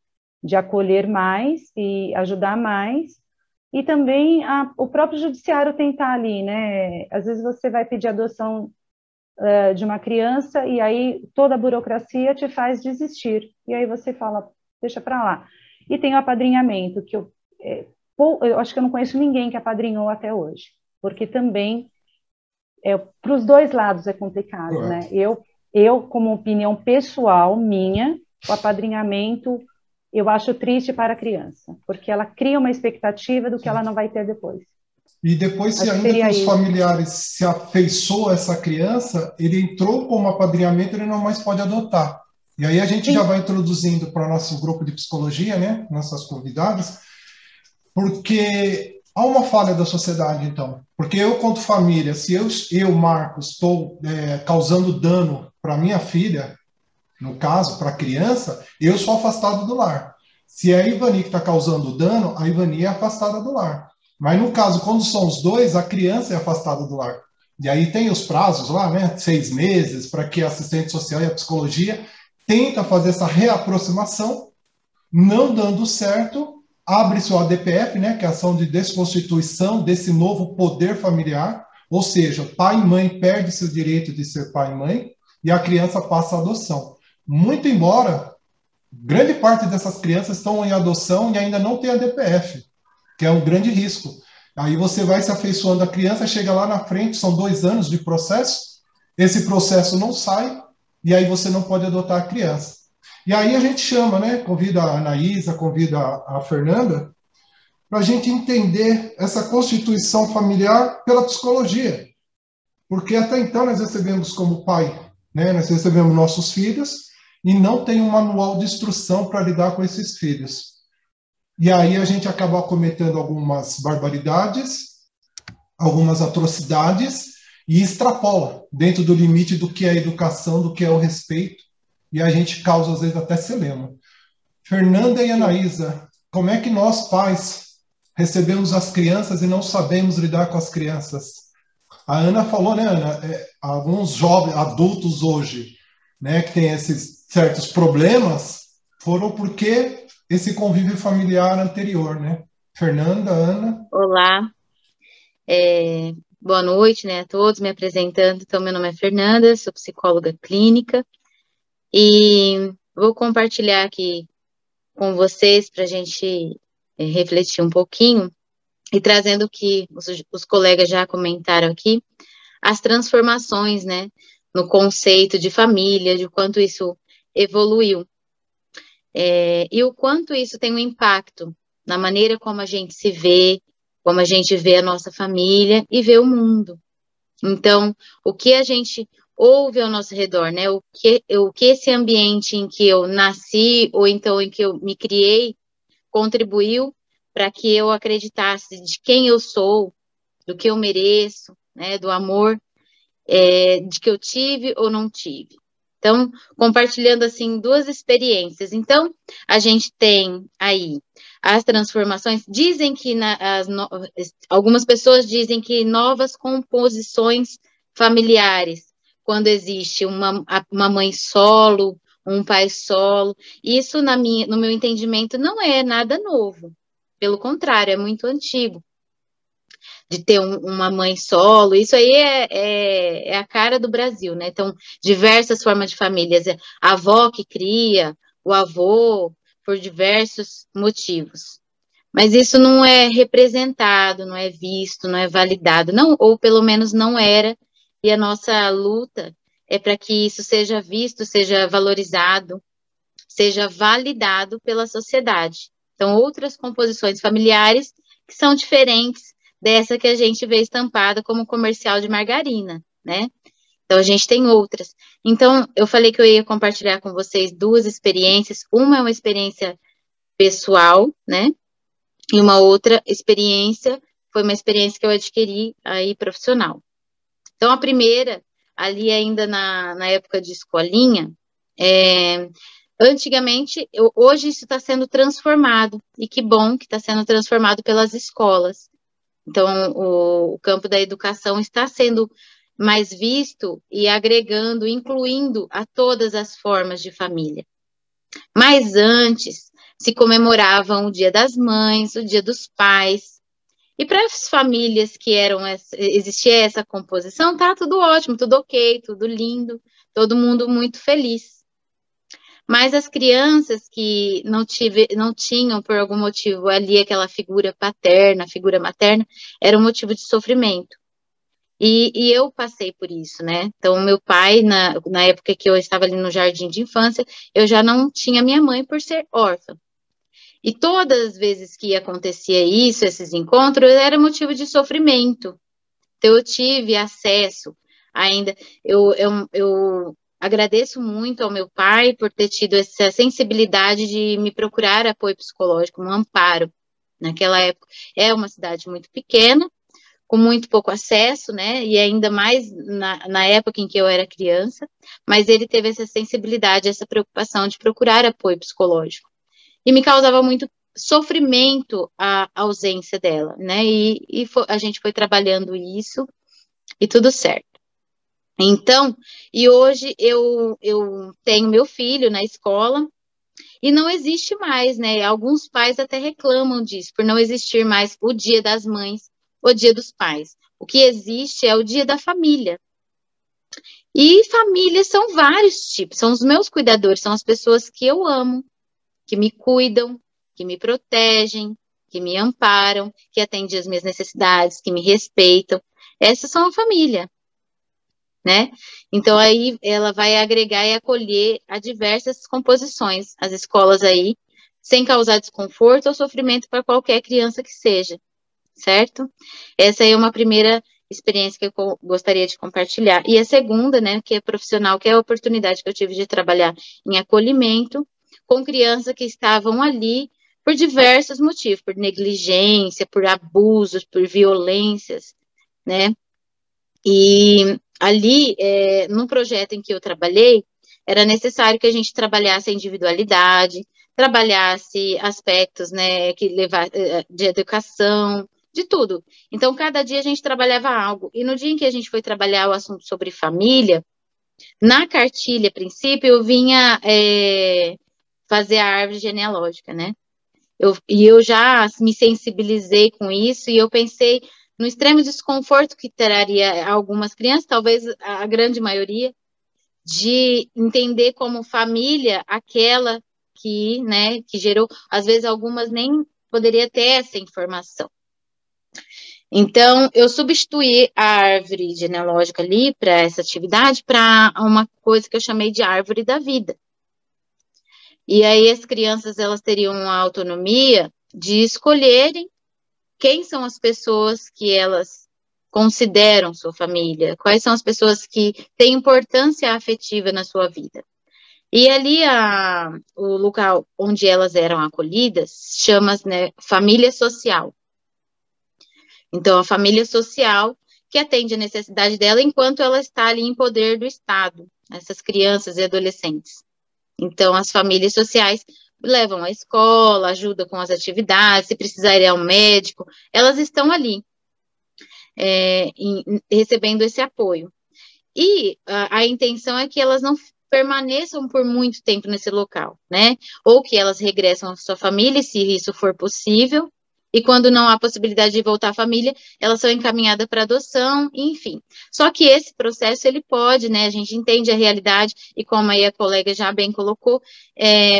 Speaker 6: acolher mais e ajudar mais, e também o próprio judiciário tentar ali, né? Às vezes você vai pedir adoção de uma criança e aí toda a burocracia te faz desistir, e aí você fala, deixa para lá. E tem o apadrinhamento, que eu acho que eu não conheço ninguém que apadrinhou até hoje, porque também para os 2 lados é complicado, né? Eu, como opinião pessoal minha, o apadrinhamento eu acho triste para a criança, porque ela cria uma expectativa do que ela não vai ter depois.
Speaker 2: E depois, se ainda que os familiares se afeiçoam a essa criança, ele entrou como apadrinhamento, ele não mais pode adotar. E aí a gente já vai introduzindo para o nosso grupo de psicologia, né, nossas convidadas, porque há uma falha da sociedade, então. Porque eu, quanto família, se eu Marcos, estou causando dano para minha filha, no caso, para a criança, eu sou afastado do lar. Se é a Ivani que está causando dano, a Ivani é afastada do lar. Mas no caso, quando são os dois, a criança é afastada do lar. E aí tem os prazos lá, né? 6 meses, para que a assistente social e a psicologia tenta fazer essa reaproximação, não dando certo, abre-se o ADPF, né? Que é a ação de desconstituição desse novo poder familiar, ou seja, pai e mãe perdem seu direito de ser pai e mãe, e a criança passa à adoção. Muito embora grande parte dessas crianças estão em adoção e ainda não tem ADPF, que é um grande risco. Aí você vai se afeiçoando à criança, chega lá na frente, são 2 anos de processo, esse processo não sai, e aí você não pode adotar a criança. E aí a gente chama, né, convida a Anaísa, convida a Fernanda, para a gente entender essa constituição familiar pela psicologia. Porque até então nós recebemos como pai, né, nós recebemos nossos filhos, e não tem um manual de instrução para lidar com esses filhos. E aí a gente acaba cometendo algumas barbaridades, algumas atrocidades, e extrapola dentro do limite do que é a educação, do que é o respeito, e a gente causa, às vezes, até celema. Fernanda e Anaísa, como é que nós, pais, recebemos as crianças e não sabemos lidar com as crianças? A Ana falou, né, Ana, alguns jovens, adultos hoje, né, que têm esses certos problemas, foram porque esse convívio familiar anterior, né? Fernanda, Ana.
Speaker 7: Olá, boa noite, né, a todos, me apresentando. Então, meu nome é Fernanda, sou psicóloga clínica e vou compartilhar aqui com vocês para a gente refletir um pouquinho e trazendo o que os colegas já comentaram aqui, as transformações, né, no conceito de família, de quanto isso evoluiu. E o quanto isso tem um impacto na maneira como a gente se vê, como a gente vê a nossa família e vê o mundo. Então, o que a gente ouve ao nosso redor, né? O que esse ambiente em que eu nasci ou então em que eu me criei contribuiu para que eu acreditasse de quem eu sou, do que eu mereço, né? Do amor de que eu tive ou não tive. Então, compartilhando, assim, duas experiências. Então, a gente tem aí as transformações, dizem que, algumas pessoas dizem que novas composições familiares, quando existe uma mãe solo, um pai solo, isso, no meu entendimento, não é nada novo. Pelo contrário, é muito antigo. De ter uma mãe solo, isso aí é a cara do Brasil, né? Então, diversas formas de famílias, a avó que cria, o avô, por diversos motivos. Mas isso não é representado, não é visto, não é validado, não, ou pelo menos não era, e a nossa luta é para que isso seja visto, seja valorizado, seja validado pela sociedade. Então, outras composições familiares que são diferentes dessa que a gente vê estampada como comercial de margarina, né? Então, a gente tem outras. Então, eu falei que eu ia compartilhar com vocês duas experiências. Uma é uma experiência pessoal, né? E uma outra experiência foi uma experiência que eu adquiri aí profissional. Então, a primeira, ali ainda na época de escolinha, antigamente, hoje isso está sendo transformado, e que bom que está sendo transformado pelas escolas. Então, o campo da educação está sendo mais visto e agregando, incluindo a todas as formas de família. Mas antes, se comemoravam o Dia das Mães, o Dia dos Pais, e para as famílias que existia essa composição, tá tudo ótimo, tudo ok, tudo lindo, todo mundo muito feliz. Mas as crianças que não tinham, por algum motivo, ali aquela figura paterna, figura materna, era um motivo de sofrimento. E eu passei por isso, né? Então, meu pai, na época que eu estava ali no jardim de infância, eu já não tinha minha mãe por ser órfã. E todas as vezes que acontecia isso, esses encontros, era motivo de sofrimento. Então, eu tive acesso ainda, eu agradeço muito ao meu pai por ter tido essa sensibilidade de me procurar apoio psicológico, um amparo. Naquela época, é uma cidade muito pequena, com muito pouco acesso, né, e ainda mais na época em que eu era criança, mas ele teve essa sensibilidade, essa preocupação de procurar apoio psicológico. E me causava muito sofrimento a ausência dela, né, a gente foi trabalhando isso, e tudo certo. Então, e hoje eu tenho meu filho na escola, e não existe mais, né, alguns pais até reclamam disso, por não existir mais o Dia das Mães, o Dia dos Pais. O que existe é o Dia da Família. E famílias são vários tipos, são os meus cuidadores, são as pessoas que eu amo, que me cuidam, que me protegem, que me amparam, que atendem as minhas necessidades, que me respeitam. Essas são a família, né? Então, aí ela vai agregar e acolher a diversas composições, as escolas aí, sem causar desconforto ou sofrimento para qualquer criança que seja, certo? Essa aí é uma primeira experiência que eu gostaria de compartilhar. E a segunda, né, que é profissional, que é a oportunidade que eu tive de trabalhar em acolhimento com crianças que estavam ali por diversos motivos, por negligência, por abusos, por violências, né? E ali, no projeto em que eu trabalhei, era necessário que a gente trabalhasse a individualidade, trabalhasse aspectos, né, de educação, de tudo. Então, cada dia a gente trabalhava algo. E no dia em que a gente foi trabalhar o assunto sobre família, na cartilha, a princípio, eu vinha fazer a árvore genealógica, né? Eu já me sensibilizei com isso e eu pensei no extremo desconforto que traria a algumas crianças, talvez a grande maioria, de entender como família aquela que, né, que gerou, às vezes algumas nem poderia ter essa informação. Então, eu substituí a árvore genealógica ali para essa atividade para uma coisa que eu chamei de árvore da vida. E aí as crianças, elas teriam a autonomia de escolherem quem são as pessoas que elas consideram sua família, quais são as pessoas que têm importância afetiva na sua vida. E ali o local onde elas eram acolhidas chama, né, família social. Então, a família social que atende a necessidade dela enquanto ela está ali em poder do Estado. essas crianças e adolescentes. Então, as famílias sociais levam à escola, ajudam com as atividades, se precisar ir ao médico, elas estão ali, recebendo esse apoio. E a intenção é que elas não permaneçam por muito tempo nesse local, né? Ou que elas regressam à sua família, se isso for possível, e quando não há possibilidade de voltar à família, elas são encaminhadas para adoção, enfim. Só que esse processo, ele pode, né, a gente entende a realidade, e como aí a colega já bem colocou,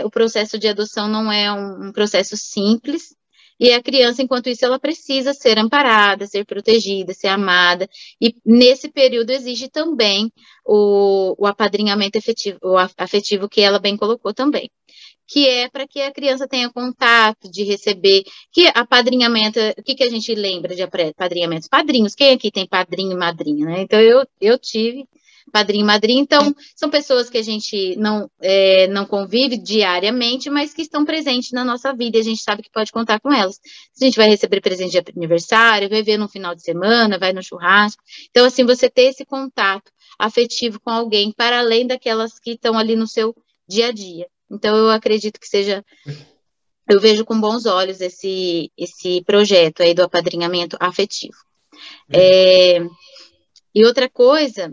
Speaker 7: o processo de adoção não é um processo simples, e a criança, enquanto isso, ela precisa ser amparada, ser protegida, ser amada, e nesse período exige também o apadrinhamento afetivo que ela bem colocou também, que é para que a criança tenha contato de receber, que apadrinhamento, o que a gente lembra de apadrinhamentos? Padrinhos, quem aqui tem padrinho e madrinha, né? Então, eu tive padrinho e madrinha, então, são pessoas que a gente não convive diariamente, mas que estão presentes na nossa vida, e a gente sabe que pode contar com elas. A gente vai receber presente de aniversário, vai ver no final de semana, vai no churrasco, então, assim, você ter esse contato afetivo com alguém, para além daquelas que estão ali no seu dia a dia. Então, eu acredito que eu vejo com bons olhos esse projeto aí do apadrinhamento afetivo. E outra coisa,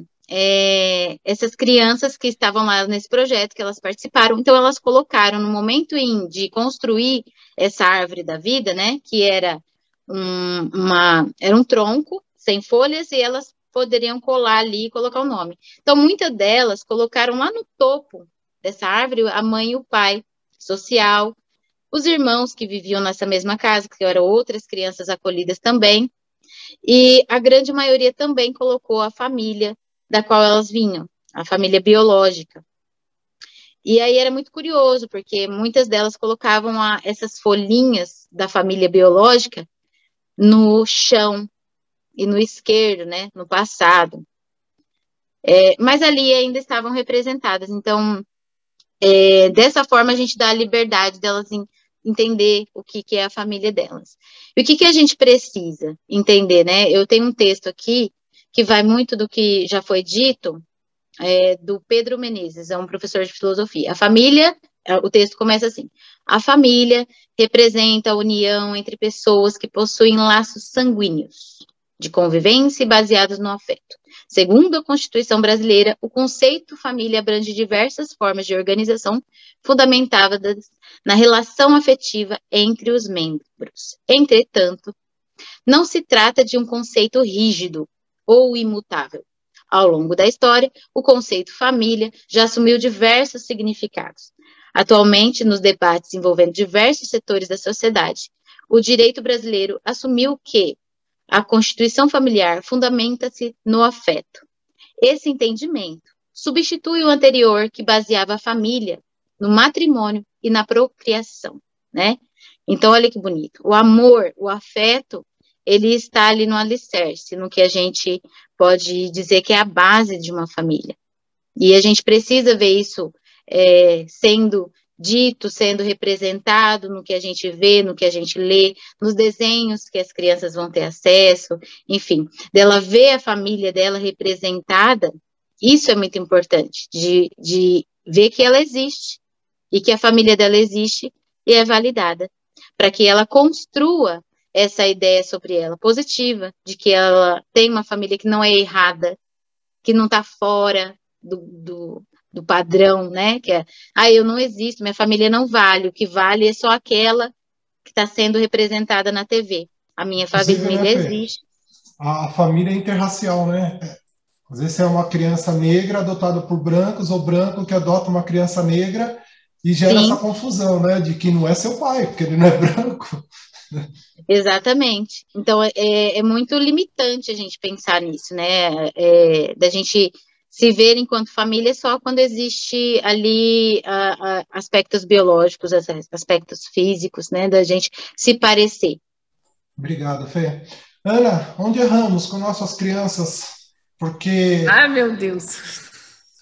Speaker 7: essas crianças que estavam lá nesse projeto, que elas participaram, então elas colocaram no momento de construir essa árvore da vida, né, que era um tronco sem folhas, e elas poderiam colar ali e colocar o nome. Então, muitas delas colocaram lá no topo dessa árvore a mãe e o pai social, os irmãos que viviam nessa mesma casa, que eram outras crianças acolhidas também, e a grande maioria também colocou a família da qual elas vinham, a família biológica. E aí era muito curioso, porque muitas delas colocavam essas folhinhas da família biológica no chão e no esquerdo, né, no passado. Mas ali ainda estavam representadas, então, dessa forma a gente dá a liberdade delas entender o que é a família delas. E o que a gente precisa entender, né? Eu tenho um texto aqui que vai muito do que já foi dito, do Pedro Menezes, é um professor de filosofia. A família, o texto começa assim: a família representa a união entre pessoas que possuem laços sanguíneos, de convivência e baseados no afeto. Segundo a Constituição brasileira, o conceito família abrange diversas formas de organização fundamentadas na relação afetiva entre os membros. Entretanto, não se trata de um conceito rígido ou imutável. Ao longo da história, o conceito família já assumiu diversos significados. Atualmente, nos debates envolvendo diversos setores da sociedade, o direito brasileiro assumiu que a constituição familiar fundamenta-se no afeto. Esse entendimento substitui o anterior, que baseava a família no matrimônio e na procriação, né? Então, olha que bonito. O amor, o afeto, ele está ali no alicerce, no que a gente pode dizer que é a base de uma família. E a gente precisa ver isso sendo dito, sendo representado no que a gente vê, no que a gente lê, nos desenhos que as crianças vão ter acesso, enfim, dela ver a família dela representada. Isso é muito importante, de ver que ela existe, e que a família dela existe e é validada, para que ela construa essa ideia sobre ela, positiva, de que ela tem uma família que não é errada, que não está fora do padrão, né, que eu não existo, minha família não vale, o que vale é só aquela que está sendo representada na TV. A minha família existe.
Speaker 2: A família é interracial, né? Às vezes é uma criança negra adotada por brancos, ou branco que adota uma criança negra, e gera essa confusão, né, de que não é seu pai, porque ele não é branco.
Speaker 7: Exatamente. Então, é muito limitante a gente pensar nisso, né, da gente se ver enquanto família só quando existe ali aspectos biológicos, aspectos físicos, né, da gente se parecer.
Speaker 2: Obrigado, Fê. Ana, onde erramos com nossas crianças? Porque...
Speaker 1: Ai, meu Deus.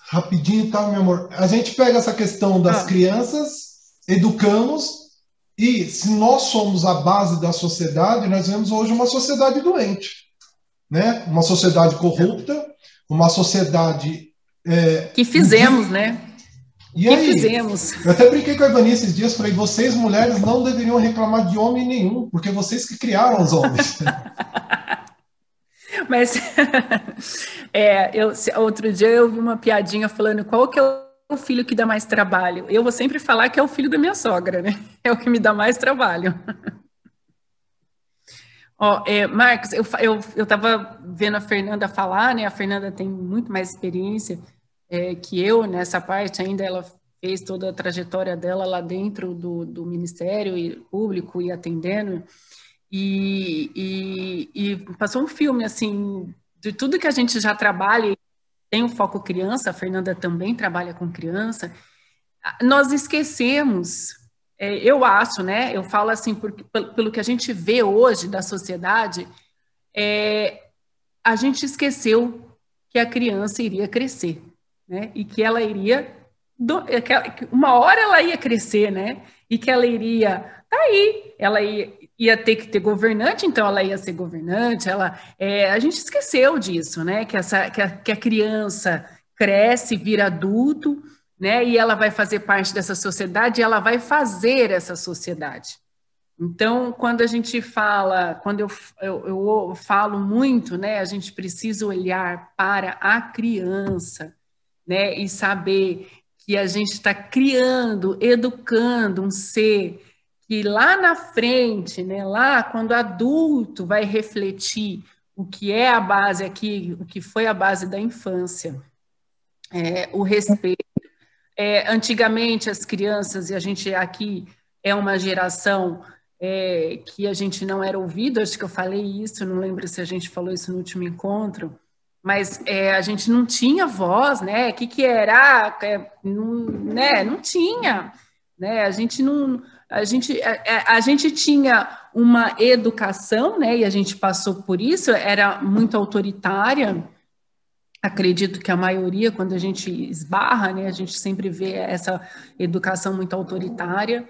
Speaker 2: Rapidinho, tá, meu amor? A gente pega essa questão das crianças, educamos, e se nós somos a base da sociedade, nós vemos hoje uma sociedade doente, né? Uma sociedade corrupta, uma sociedade
Speaker 1: que fizemos, né?
Speaker 2: E
Speaker 1: que
Speaker 2: aí,
Speaker 1: fizemos.
Speaker 2: Eu até brinquei com a Ivani esses dias, falei, vocês, mulheres, não deveriam reclamar de homem nenhum, porque vocês que criaram os homens.
Speaker 1: Mas, outro dia eu vi uma piadinha falando qual que é o filho que dá mais trabalho. Eu vou sempre falar que é o filho da minha sogra, né? É o que me dá mais trabalho. Marcos, eu estava vendo a Fernanda falar, né? A Fernanda tem muito mais experiência que eu nessa parte, ainda ela fez toda a trajetória dela lá dentro do Ministério Público e atendendo, e passou um filme, assim, de tudo que a gente já trabalha, tem o foco criança, a Fernanda também trabalha com criança, nós esquecemos, eu acho, né, eu falo assim, pelo que a gente vê hoje da sociedade, a gente esqueceu que a criança iria crescer, né, e que ela iria, uma hora ela ia crescer, né, e que ela iria, tá aí, ela ia ter que ter governante, então ela ia ser governante, a gente esqueceu disso, né, que a criança cresce, vira adulto, né, e ela vai fazer parte dessa sociedade, e ela vai fazer essa sociedade. Então, quando a gente fala, quando eu falo muito, né, a gente precisa olhar para a criança, né, e saber que a gente está criando, educando um ser que lá na frente, né, lá quando adulto vai refletir o que é a base aqui, o que foi a base da infância, o respeito. Antigamente as crianças, e a gente aqui é uma geração que a gente não era ouvido, acho que eu falei isso, não lembro se a gente falou isso no último encontro, mas a gente não tinha voz, né? O que era? Não tinha, né? A gente tinha uma educação, né? E a gente passou por isso, era muito autoritária. Acredito que a maioria, quando a gente esbarra, né? A gente sempre vê essa educação muito autoritária.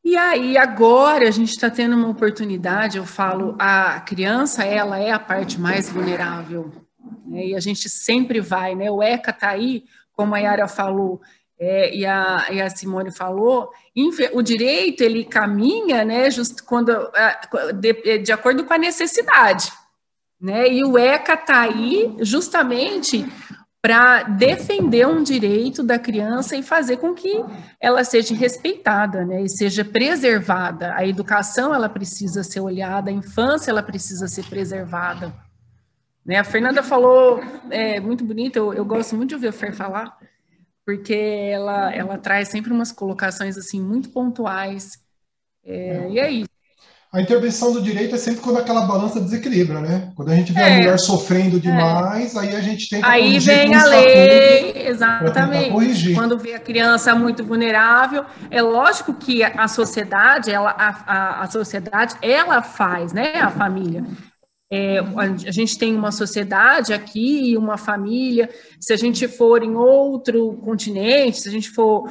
Speaker 1: E aí, agora, a gente está tendo uma oportunidade, eu falo, a criança, ela é a parte mais vulnerável, né? E a gente sempre vai, né? O ECA está aí, como a Yara falou, e a Simone falou, o direito, ele caminha, né, de acordo com a necessidade, né? E o ECA está aí justamente para defender um direito da criança e fazer com que ela seja respeitada, né, e seja preservada. A educação, ela precisa ser olhada, a infância, ela precisa ser preservada. Né? A Fernanda falou, muito bonito, eu gosto muito de ouvir a Fer falar, porque ela traz sempre umas colocações assim, muito pontuais, e é isso.
Speaker 2: A intervenção do direito é sempre quando aquela balança desequilibra, né? Quando a gente vê a mulher sofrendo demais, aí a gente tenta corrigir.
Speaker 1: Aí vem a lei, exatamente. Quando vê a criança muito vulnerável, é lógico que a sociedade, a sociedade, ela faz, né? A família. A gente tem uma sociedade aqui, uma família. Se a gente for em outro continente, se a gente for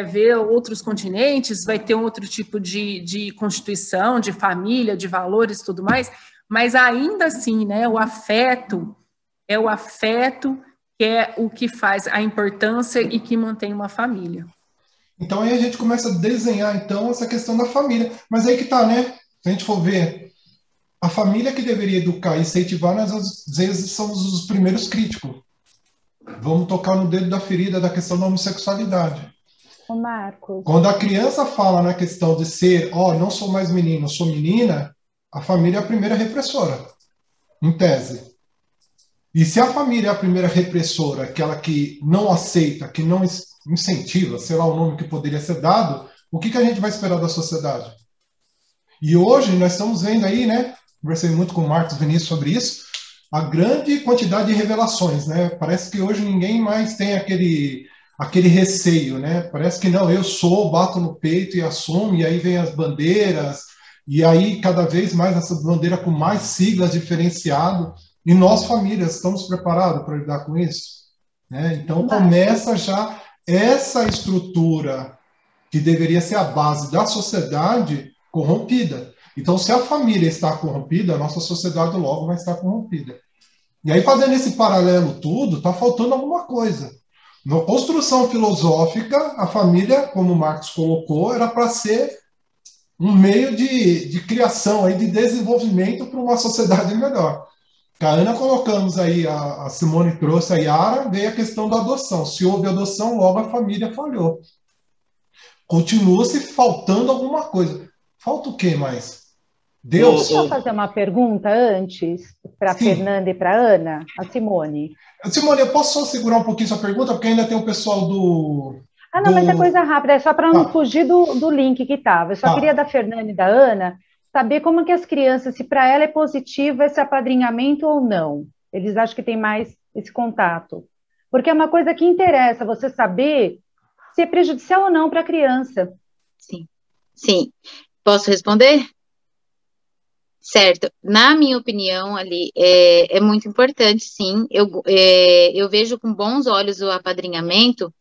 Speaker 1: ver outros continentes, vai ter um outro tipo de constituição, de família, de valores e tudo mais, mas ainda assim, né, o afeto que é o que faz a importância e que mantém uma família.
Speaker 2: Então aí a gente começa a desenhar então essa questão da família, mas aí que tá, né? Se a gente for ver, a família que deveria educar e incentivar, nós às vezes somos os primeiros críticos. Vamos tocar no dedo da ferida da questão da homossexualidade.
Speaker 5: Ô Marcos.
Speaker 2: Quando a criança fala na questão de ser, não sou mais menino, sou menina, a família é a primeira repressora, em tese. E se a família é a primeira repressora, aquela que não aceita, que não incentiva, sei lá o nome que poderia ser dado, o que a gente vai esperar da sociedade? E hoje nós estamos vendo aí, né? Conversei muito com o Marcos Vinícius sobre isso, a grande quantidade de revelações, né? Parece que hoje ninguém mais tem aquele receio, né? Parece que não, eu sou, bato no peito e assumo, e aí vem as bandeiras, e aí cada vez mais essa bandeira com mais siglas diferenciado, e nós, famílias, estamos preparados para lidar com isso? Né? Então começa já essa estrutura que deveria ser a base da sociedade corrompida. Então, se a família está corrompida, a nossa sociedade logo vai estar corrompida. E aí, fazendo esse paralelo tudo, está faltando alguma coisa. Na construção filosófica, a família, como o Marx colocou, era para ser um meio de criação, aí, de desenvolvimento para uma sociedade melhor. A Ana colocamos aí, a Simone trouxe a Yara, veio a questão da adoção. Se houve adoção, logo a família falhou. Continua-se faltando alguma coisa. Falta o quê mais? Deus.
Speaker 6: Deixa eu fazer uma pergunta antes, para a Fernanda e para a Ana, a Simone.
Speaker 2: Simone, eu posso só segurar um pouquinho sua pergunta, porque ainda tem o pessoal do...
Speaker 6: Não, mas é coisa rápida, é só para não fugir do link que estava. Eu só queria da Fernanda e da Ana saber como que as crianças, se para ela é positivo esse apadrinhamento ou não. Eles acham que tem mais esse contato. Porque é uma coisa que interessa, você saber se é prejudicial ou não para a criança.
Speaker 7: Sim. Posso responder? Certo. Na minha opinião, ali, é muito importante, sim. Eu vejo com bons olhos o apadrinhamento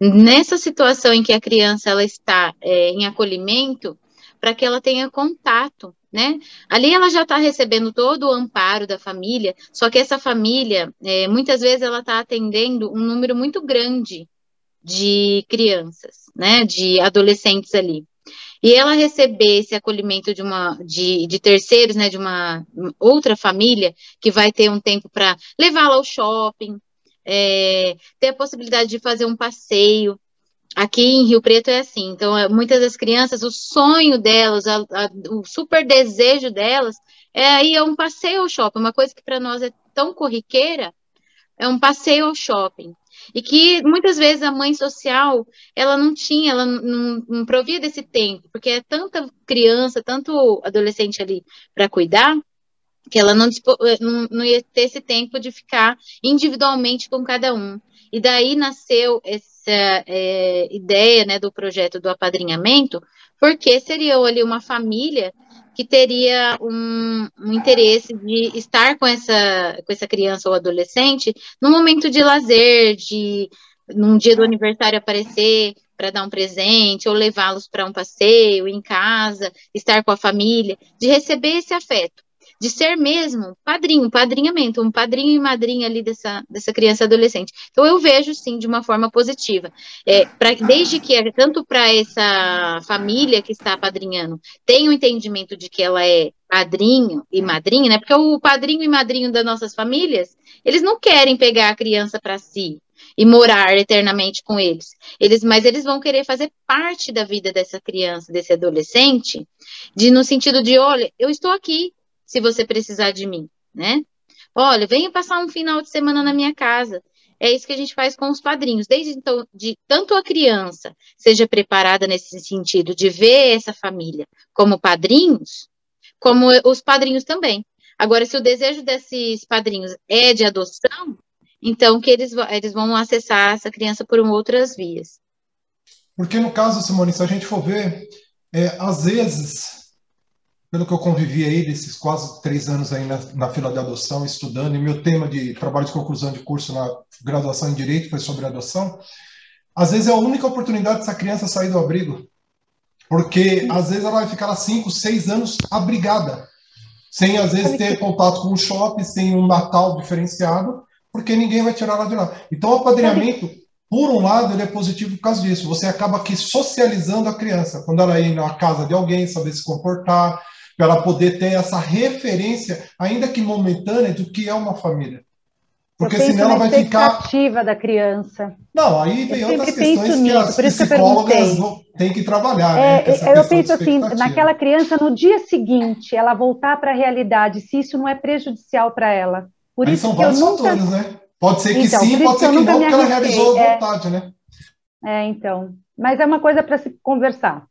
Speaker 7: nessa situação em que a criança ela está em acolhimento, para que ela tenha contato, né? Ali ela já está recebendo todo o amparo da família, só que essa família, muitas vezes ela está atendendo um número muito grande de crianças, né? De adolescentes ali. E ela receber esse acolhimento de terceiros, né? De uma outra família que vai ter um tempo para levá-la ao shopping, ter a possibilidade de fazer um passeio. Aqui em Rio Preto é assim, então muitas das crianças, o sonho delas, o super desejo delas é ir a um passeio ao shopping, uma coisa que para nós é tão corriqueira, é um passeio ao shopping, e que muitas vezes a mãe social, ela não provia desse tempo, porque é tanta criança, tanto adolescente ali para cuidar, que ela não ia ter esse tempo de ficar individualmente com cada um. E daí nasceu essa ideia, né, do projeto do apadrinhamento, porque seria ali uma família que teria um interesse de estar com essa criança ou adolescente num momento de lazer, num dia do aniversário aparecer para dar um presente, ou levá-los para um passeio em casa, estar com a família, de receber esse afeto, de ser mesmo padrinhamento, um padrinho e madrinha ali dessa criança e adolescente. Então, eu vejo, sim, de uma forma positiva. Desde que, tanto para essa família que está apadrinhando, tenha o entendimento de que ela é padrinho e madrinha, né? Porque o padrinho e madrinho das nossas famílias, eles não querem pegar a criança para si e morar eternamente com eles. Mas eles vão querer fazer parte da vida dessa criança, desse adolescente, no sentido de, olha, eu estou aqui, se você precisar de mim, né? Olha, venha passar um final de semana na minha casa. É isso que a gente faz com os padrinhos. Desde então, tanto a criança seja preparada nesse sentido de ver essa família como padrinhos, como os padrinhos também. Agora, se o desejo desses padrinhos é de adoção, então que eles vão acessar essa criança por outras vias.
Speaker 2: Porque no caso, Simone, se a gente for ver, às vezes, pelo que eu convivi aí desses quase 3 anos aí na fila de adoção, estudando, e meu tema de trabalho de conclusão de curso na graduação em Direito foi sobre adoção, às vezes é a única oportunidade dessa criança sair do abrigo. Porque às vezes ela vai ficar lá 5, 6 anos abrigada, sem às vezes ter contato com o shopping, sem um Natal diferenciado, porque ninguém vai tirar ela de lá. Então o apadrinhamento, por um lado, ele é positivo por causa disso. Você acaba aqui socializando a criança. Quando ela ir na casa de alguém, saber se comportar, para ela poder ter essa referência, ainda que momentânea, do que é uma família. Porque senão ela vai ficar...
Speaker 6: expectativa da criança.
Speaker 2: Não, aí vem outras questões que as psicólogas têm que trabalhar. Né?
Speaker 6: Eu penso assim, naquela criança, no dia seguinte, ela voltar para a realidade, se isso não é prejudicial para ela. Por
Speaker 2: aí
Speaker 6: isso
Speaker 2: são
Speaker 6: que
Speaker 2: vários fatores, né? Pode ser que sim, pode ser que não, porque ela realizou a vontade, né?
Speaker 6: Então. Mas é uma coisa para se conversar.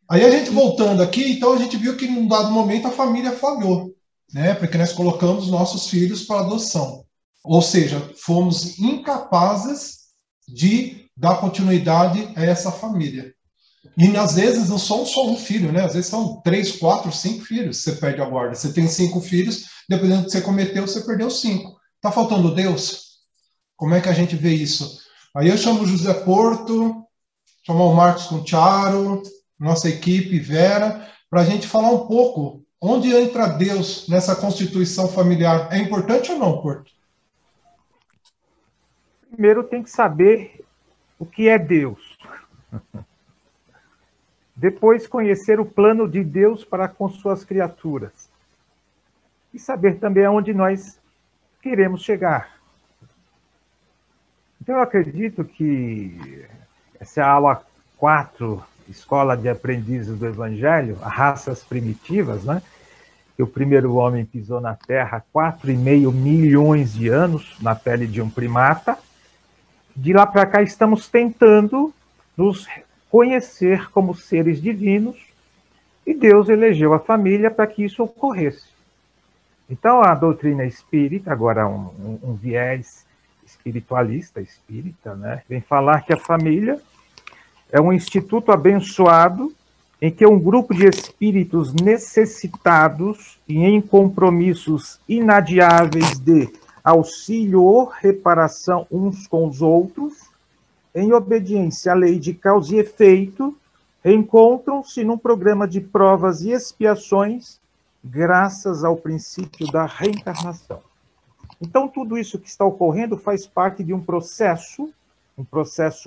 Speaker 2: Aí a gente voltando aqui, então a gente viu que num dado momento a família falhou, né? Porque nós colocamos nossos filhos para adoção. Ou seja, fomos incapazes de dar continuidade a essa família. E às vezes não são só um filho, né? Às vezes são 3, 4, 5 filhos que você perde a guarda. Você tem 5 filhos, dependendo do que você cometeu, você perdeu 5. Está faltando Deus? Como é que a gente vê isso? Aí eu chamo o José Porto, chamo o Marcos Concharo, nossa equipe, Vera, para a gente falar um pouco onde entra Deus nessa constituição familiar? É importante ou não, Porto?
Speaker 8: Primeiro tem que saber o que é Deus. Depois conhecer o plano de Deus para com suas criaturas. E saber também aonde nós queremos chegar. Então eu acredito que essa é a aula 4, Escola de Aprendizes do Evangelho, as raças primitivas, né? Que o primeiro homem pisou na Terra há 4,5 milhões de anos, na pele de um primata. De lá para cá estamos tentando nos conhecer como seres divinos, e Deus elegeu a família para que isso ocorresse. Então a doutrina espírita, agora um viés espiritualista, espírita, né, vem falar que a família é um instituto abençoado em que um grupo de espíritos necessitados e em compromissos inadiáveis de auxílio ou reparação uns com os outros, em obediência à lei de causa e efeito, encontram-se num programa de provas e expiações, graças ao princípio da reencarnação. Então, tudo isso que está ocorrendo faz parte de um processo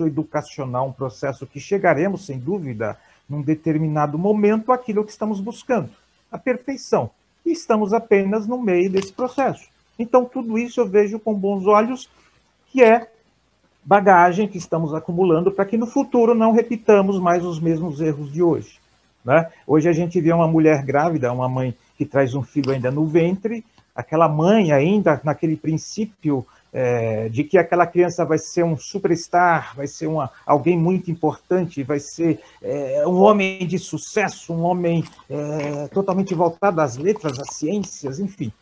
Speaker 8: educacional, um processo que chegaremos, sem dúvida, num determinado momento, àquilo que estamos buscando, a perfeição. E estamos apenas no meio desse processo. Então, tudo isso eu vejo com bons olhos, que é bagagem que estamos acumulando para que no futuro não repitamos mais os mesmos erros de hoje, né? Hoje a gente vê uma mulher grávida, uma mãe que traz um filho ainda no ventre, aquela mãe ainda naquele princípio de que aquela criança vai ser um superstar, vai ser alguém muito importante, vai ser um homem de sucesso, um homem totalmente voltado às letras, às ciências, enfim.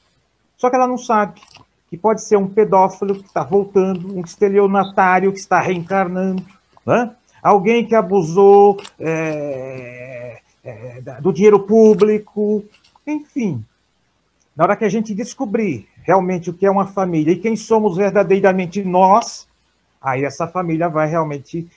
Speaker 8: Só que ela não sabe que pode ser um pedófilo que está voltando, um estelionatário que está reencarnando, né? Alguém que abusou do dinheiro público, enfim. Na hora que a gente descobrir realmente o que é uma família e quem somos verdadeiramente nós, aí essa família vai realmente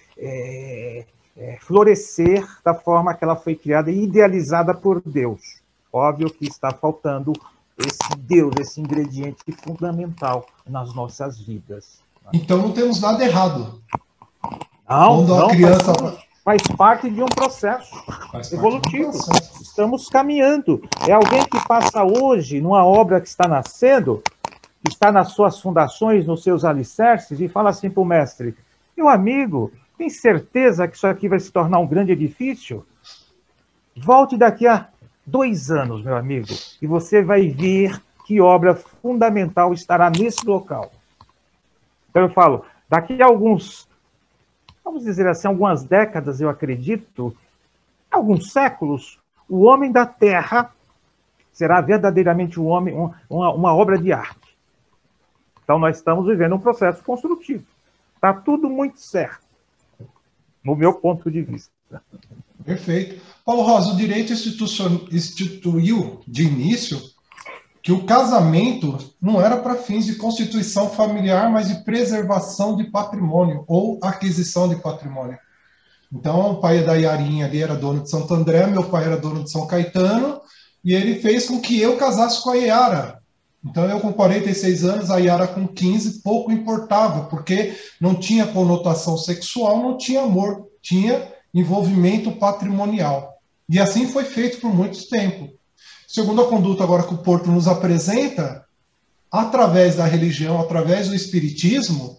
Speaker 8: florescer da forma que ela foi criada e idealizada por Deus. Óbvio que está faltando esse Deus, esse ingrediente fundamental nas nossas vidas.
Speaker 2: Então não temos nada errado.
Speaker 8: Quando a criança faz parte de um processo evolutivo. Estamos caminhando. É alguém que passa hoje numa obra que está nascendo, que está nas suas fundações, nos seus alicerces, e fala assim para o mestre: meu amigo, tem certeza que isso aqui vai se tornar um grande edifício? Volte daqui a 2 anos, meu amigo, e você vai ver que obra fundamental estará nesse local. Então eu falo, daqui a vamos dizer assim, algumas décadas, eu acredito, alguns séculos, o homem da Terra será verdadeiramente um homem, uma obra de arte. Então nós estamos vivendo um processo construtivo. Está tudo muito certo, no meu ponto de vista.
Speaker 2: Perfeito. Paulo Rosa, o direito instituiu de início que o casamento não era para fins de constituição familiar, mas de preservação de patrimônio ou aquisição de patrimônio. Então, o pai da Yarinha ali era dono de Santo André, meu pai era dono de São Caetano, e ele fez com que eu casasse com a Yara. Então, eu com 46 anos, a Yara com 15, pouco importava, porque não tinha conotação sexual, não tinha amor, tinha envolvimento patrimonial. E assim foi feito por muito tempo. Segundo a conduta agora que o Porto nos apresenta, através da religião, através do espiritismo,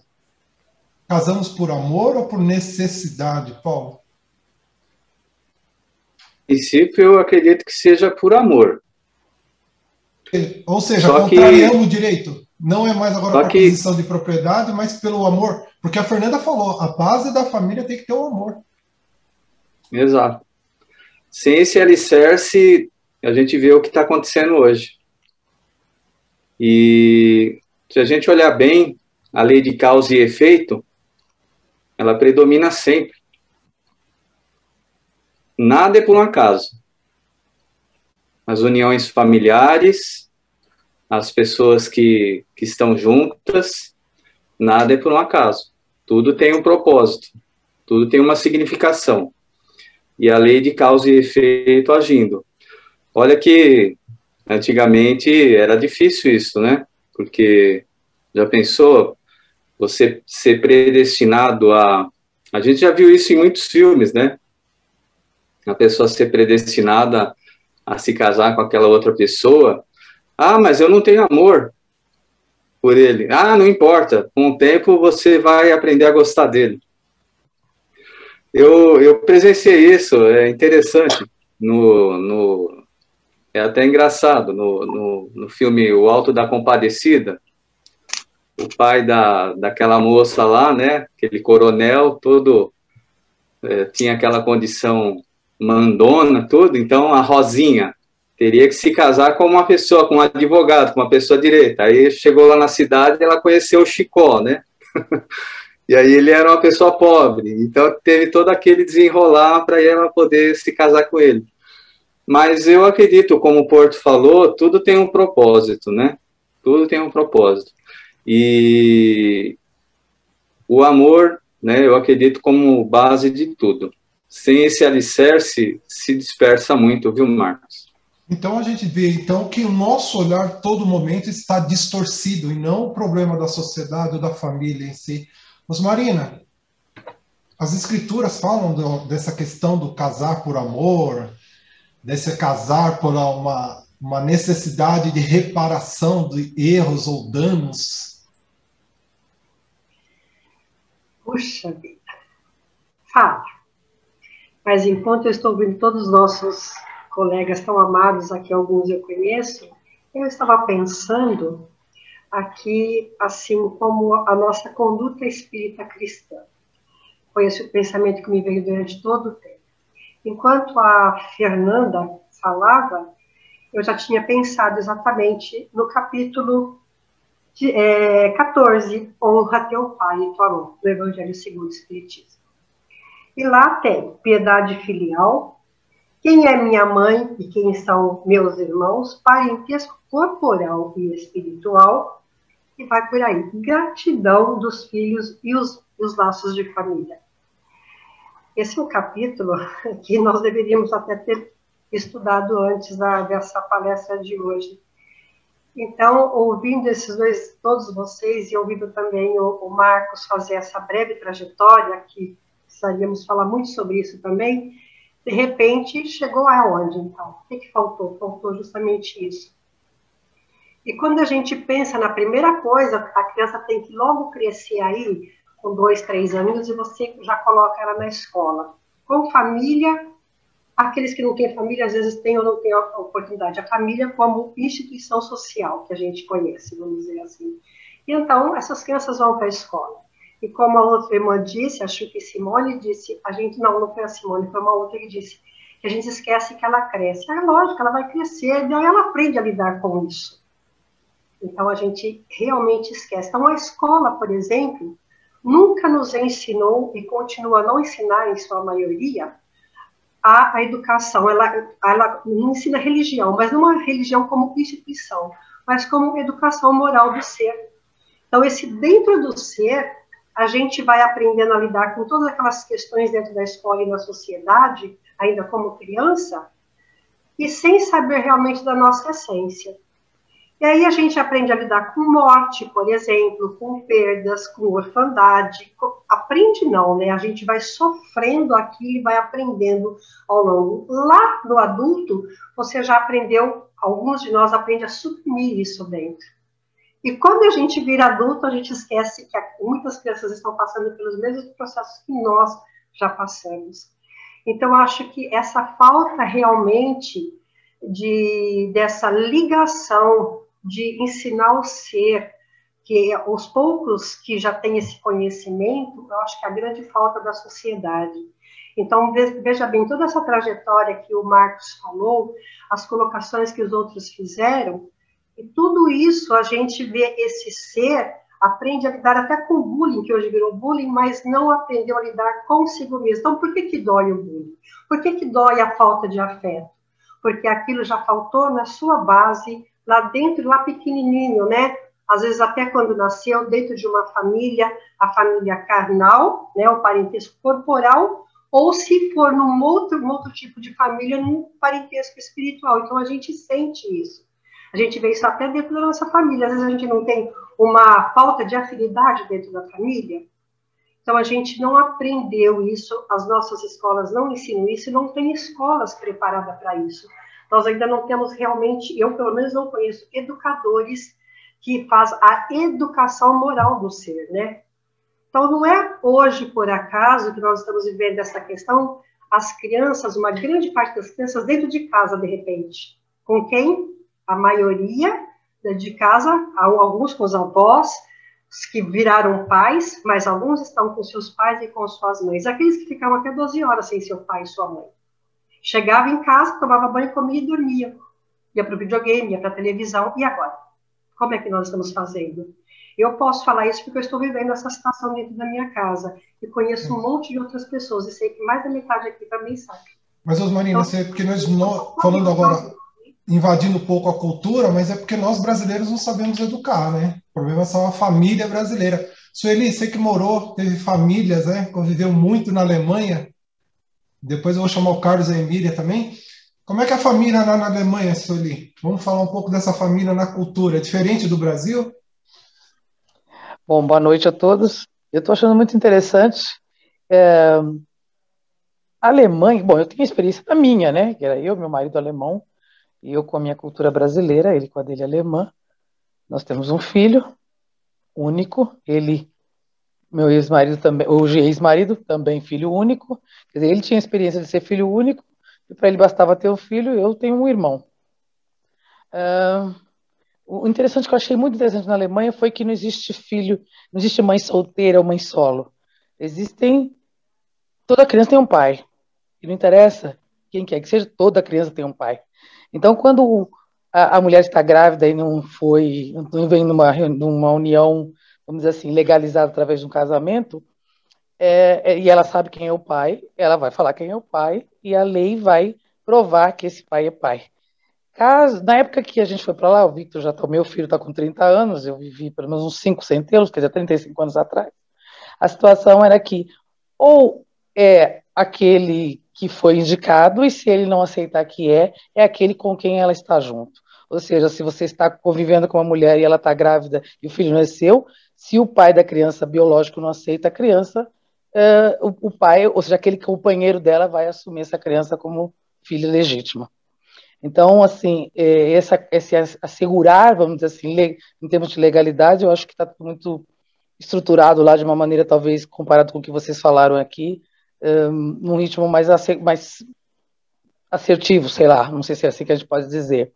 Speaker 2: casamos por amor ou por necessidade, Paulo?
Speaker 9: Em princípio, eu acredito que seja por amor.
Speaker 2: Ou seja, contrariamos o direito. Não é mais agora por aquisição de propriedade, mas pelo amor. Porque a Fernanda falou, a base da família tem que ter o amor.
Speaker 9: Exato. Sem esse alicerce, a gente vê o que está acontecendo hoje. E se a gente olhar bem, a lei de causa e efeito, ela predomina sempre. Nada é por um acaso. As uniões familiares, as pessoas que estão juntas, nada é por um acaso. Tudo tem um propósito, tudo tem uma significação. E a lei de causa e efeito agindo. Olha que Antigamente era difícil isso, né? Porque, já pensou, você ser predestinado a... A gente já viu isso em muitos filmes, né? A pessoa ser predestinada a se casar com aquela outra pessoa. Ah, mas eu não tenho amor por ele. Ah, não importa. Com o tempo você vai aprender a gostar dele. Eu presenciei isso, é interessante. É até engraçado. No filme O Alto da Compadecida, o pai daquela moça lá, né? Aquele coronel, todo tinha aquela condição mandona, tudo. Então, a Rosinha teria que se casar com uma pessoa, com um advogado, com uma pessoa direita. Aí chegou lá na cidade e ela conheceu o Chicó, né? E aí ele era uma pessoa pobre. Então, teve todo aquele desenrolar para ela poder se casar com ele. Mas eu acredito, como o Porto falou, tudo tem um propósito, né? Tudo tem um propósito. E o amor, né, eu acredito como base de tudo. Sem esse alicerce, se dispersa muito, viu, Marcos?
Speaker 2: Então a gente vê então que o nosso olhar todo momento está distorcido e não o problema da sociedade ou da família em si. Mas Marina, as escrituras falam dessa questão do casar por amor, desse casar por uma necessidade de reparação de erros ou danos.
Speaker 10: Puxa vida, fala. Mas enquanto eu estou ouvindo todos os nossos colegas tão amados, aqui alguns eu conheço, eu estava pensando aqui, assim, como a nossa conduta espírita cristã. Foi esse o pensamento que me veio durante todo o tempo. Enquanto a Fernanda falava, eu já tinha pensado exatamente no capítulo 14, Honra teu pai e tua mãe, do Evangelho segundo o Espiritismo. E lá tem piedade filial, quem é minha mãe e quem são meus irmãos, parentesco corporal e espiritual, e vai por aí. Gratidão dos filhos e os laços de família. Esse é um capítulo que nós deveríamos até ter estudado antes dessa palestra de hoje. Então, ouvindo esses dois, todos vocês, e ouvindo também o Marcos fazer essa breve trajetória, que precisaríamos falar muito sobre isso também, de repente, chegou aonde, então? O que faltou? Faltou justamente isso. E quando a gente pensa na primeira coisa, a criança tem que logo crescer aí, com 2, 3 anos, e você já coloca ela na escola. Com família, aqueles que não têm família, às vezes têm ou não têm a oportunidade. A família como instituição social, que a gente conhece, vamos dizer assim. E então, essas crianças vão para a escola. E como a outra irmã disse, acho que Simone disse, a gente não foi a Simone, foi uma outra que disse, que a gente esquece que ela cresce. É lógico, ela vai crescer, daí ela aprende a lidar com isso. Então, a gente realmente esquece. Então, a escola, por exemplo, nunca nos ensinou, e continua a não ensinar, em sua maioria, a educação. Ela não ensina religião, mas não a religião como instituição, mas como educação moral do ser. Então, dentro do ser, a gente vai aprendendo a lidar com todas aquelas questões dentro da escola e na sociedade, ainda como criança, e sem saber realmente da nossa essência. E aí a gente aprende a lidar com morte, por exemplo, com perdas, com orfandade. Aprende não, né? A gente vai sofrendo aqui e vai aprendendo ao longo. Lá no adulto, você já aprendeu, alguns de nós aprendem a suprimir isso dentro. E quando a gente vira adulto, a gente esquece que muitas crianças estão passando pelos mesmos processos que nós já passamos. Então, acho que essa falta realmente dessa ligação de ensinar o ser, que os poucos que já têm esse conhecimento, eu acho que é a grande falta da sociedade. Então, veja bem, toda essa trajetória que o Marcos falou, as colocações que os outros fizeram, e tudo isso a gente vê esse ser, aprende a lidar até com o bullying, que hoje virou bullying, mas não aprendeu a lidar consigo mesmo. Então, por que dói o bullying? Por que dói a falta de afeto? Porque aquilo já faltou na sua base, lá dentro, lá pequenininho, né? Às vezes até quando nasceu, dentro de uma família, a família carnal, né? O parentesco corporal, ou se for num outro tipo de família, num parentesco espiritual. Então, a gente sente isso. A gente vê isso até dentro da nossa família. Às vezes a gente não tem uma falta de afinidade dentro da família. Então, a gente não aprendeu isso, as nossas escolas não ensinam isso, e não tem escolas preparadas para isso. Nós ainda não temos realmente, eu pelo menos não conheço, educadores que fazem a educação moral do ser, né? Então, não é hoje, por acaso, que nós estamos vivendo essa questão, as crianças, uma grande parte das crianças dentro de casa, de repente. Com quem? A maioria de casa, alguns com os avós, que viraram pais, mas alguns estão com seus pais e com suas mães. Aqueles que ficavam até 12 horas sem seu pai e sua mãe. Chegava em casa, tomava banho, comia e dormia. Ia para o videogame, ia para a televisão. E agora? Como é que nós estamos fazendo? Eu posso falar isso porque eu estou vivendo essa situação dentro da minha casa. E conheço um monte de outras pessoas. E sei que mais da metade aqui também sabe.
Speaker 2: Mas, Osmarina, então, porque nós, falando agora, invadindo um pouco a cultura, mas é porque nós brasileiros não sabemos educar, né? O problema é só a família brasileira. Sueli, você que morou, teve famílias, né? Conviveu muito na Alemanha. Depois eu vou chamar o Carlos e a Emília também. Como é que é a família lá na Alemanha, Sueli? Vamos falar um pouco dessa família na cultura. É diferente do Brasil?
Speaker 11: Bom, boa noite a todos. Eu estou achando muito interessante. A Alemanha, bom, eu tenho a experiência da minha, né? Que era eu, meu marido alemão, e eu com a minha cultura brasileira, ele com a dele alemã. Nós temos um filho único, ele, meu ex-marido também, hoje ex-marido, também filho único. Quer dizer, ele tinha a experiência de ser filho único, e para ele bastava ter um filho, eu tenho um irmão. O interessante que eu achei muito interessante na Alemanha foi que não existe filho, não existe mãe solteira ou mãe solo. Toda criança tem um pai. E não interessa quem quer que seja, toda criança tem um pai. Então, quando a mulher está grávida e não vem numa união, vamos dizer assim, legalizada através de um casamento, e ela sabe quem é o pai, ela vai falar quem é o pai, e a lei vai provar que esse pai é pai. Na época que a gente foi para lá, o Victor meu filho está com 30 anos, eu vivi pelo menos uns 5 centenos, quer dizer, 35 anos atrás. A situação era que ou é aquele que foi indicado, e se ele não aceitar que é aquele com quem ela está junto. Ou seja, se você está convivendo com uma mulher e ela está grávida e o filho não é seu, se o pai da criança biológico não aceita a criança, o pai, ou seja, aquele companheiro dela vai assumir essa criança como filha legítima. Então, assim, esse assegurar, vamos dizer assim, em termos de legalidade, eu acho que está muito estruturado lá de uma maneira, talvez, comparado com o que vocês falaram aqui, num ritmo mais assertivo, sei lá, não sei se é assim que a gente pode dizer.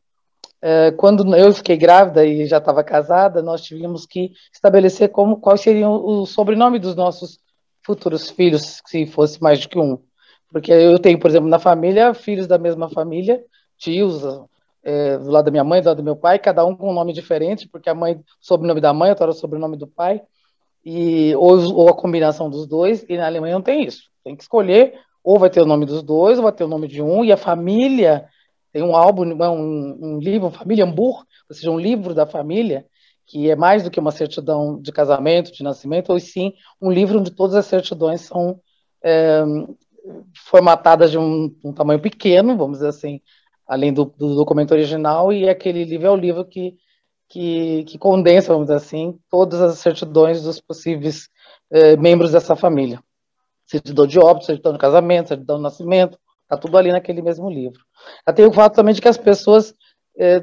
Speaker 11: Quando eu fiquei grávida e já estava casada, nós tivemos que estabelecer qual seria o sobrenome dos nossos futuros filhos, se fosse mais do que um. Porque eu tenho, por exemplo, na família, filhos da mesma família, tios, do lado da minha mãe, do lado do meu pai, cada um com um nome diferente, porque a mãe, o sobrenome da mãe, outra o sobrenome do pai, ou a combinação dos dois, e na Alemanha não tem isso. Tem que escolher, ou vai ter o nome dos dois, ou vai ter o nome de um, e a família tem um álbum, um livro, Familienbuch, ou seja, um livro da família, que é mais do que uma certidão de casamento, de nascimento, ou sim um livro onde todas as certidões são formatadas de um tamanho pequeno, vamos dizer assim, além do documento original, e aquele livro é o livro que condensa, vamos dizer assim, todas as certidões dos possíveis membros dessa família. Certidão de óbito, certidão de casamento, certidão de nascimento, está tudo ali naquele mesmo livro. Tem o fato também de que as pessoas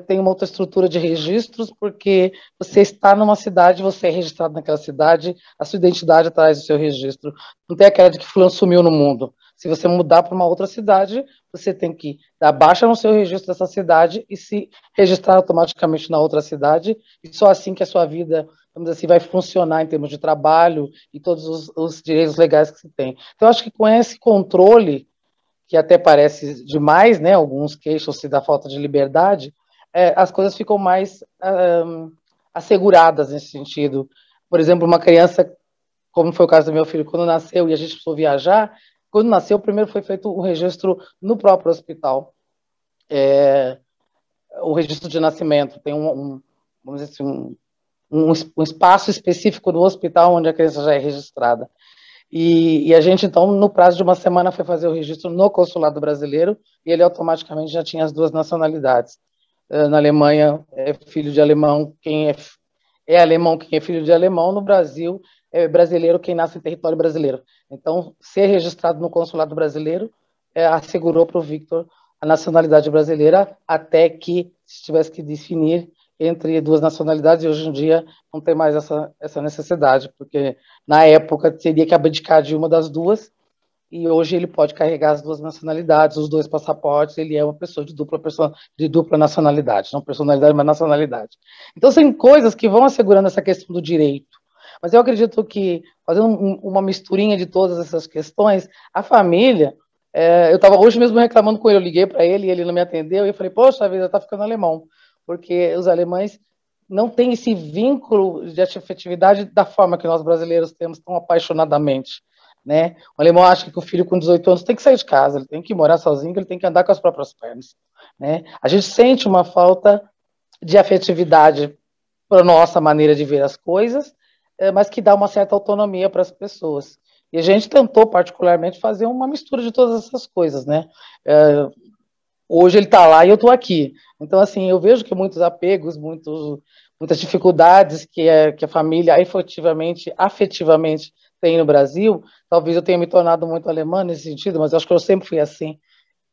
Speaker 11: têm uma outra estrutura de registros, porque você está numa cidade, você é registrado naquela cidade, a sua identidade atrás do seu registro. Não tem aquela de que fulano sumiu no mundo. Se você mudar para uma outra cidade, você tem que dar baixa no seu registro dessa cidade e se registrar automaticamente na outra cidade, e só assim que a sua vida, vamos dizer assim, vai funcionar em termos de trabalho e todos os direitos legais que se tem. Então, eu acho que com esse controle, que até parece demais, né, alguns queixam-se da falta de liberdade, as coisas ficam mais asseguradas nesse sentido. Por exemplo, uma criança, como foi o caso do meu filho, quando nasceu e a gente precisou viajar, quando nasceu, primeiro foi feito o registro no próprio hospital, o registro de nascimento, tem vamos dizer assim, um espaço específico no hospital onde a criança já é registrada. E a gente, então, no prazo de uma semana, foi fazer o registro no consulado brasileiro, e ele automaticamente já tinha as duas nacionalidades. Na Alemanha é filho de alemão quem é alemão quem é filho de alemão. No Brasil é brasileiro quem nasce em território brasileiro. Então, ser registrado no consulado brasileiro assegurou para o Victor a nacionalidade brasileira, até que se tivesse que definir entre duas nacionalidades, e hoje em dia não tem mais essa necessidade, porque na época teria que abdicar de uma das duas, e hoje ele pode carregar as duas nacionalidades, os dois passaportes, ele é uma pessoa de dupla nacionalidade, não personalidade, mas nacionalidade. Então, são coisas que vão assegurando essa questão do direito. Mas eu acredito que, fazendo uma misturinha de todas essas questões, a família, eu estava hoje mesmo reclamando com ele, eu liguei para ele e ele não me atendeu, e eu falei, poxa vida, está ficando alemão, porque os alemães não têm esse vínculo de afetividade da forma que nós brasileiros temos tão apaixonadamente, né? O alemão acha que o filho com 18 anos tem que sair de casa, ele tem que morar sozinho, ele tem que andar com as próprias pernas, né? A gente sente uma falta de afetividade para a nossa maneira de ver as coisas, mas que dá uma certa autonomia para as pessoas. E a gente tentou, particularmente, fazer uma mistura de todas essas coisas, né? Hoje ele está lá e eu estou aqui. Então, assim, eu vejo que muitos apegos, muitas dificuldades que a família afetivamente tem no Brasil, talvez eu tenha me tornado muito alemã nesse sentido, mas eu acho que eu sempre fui assim.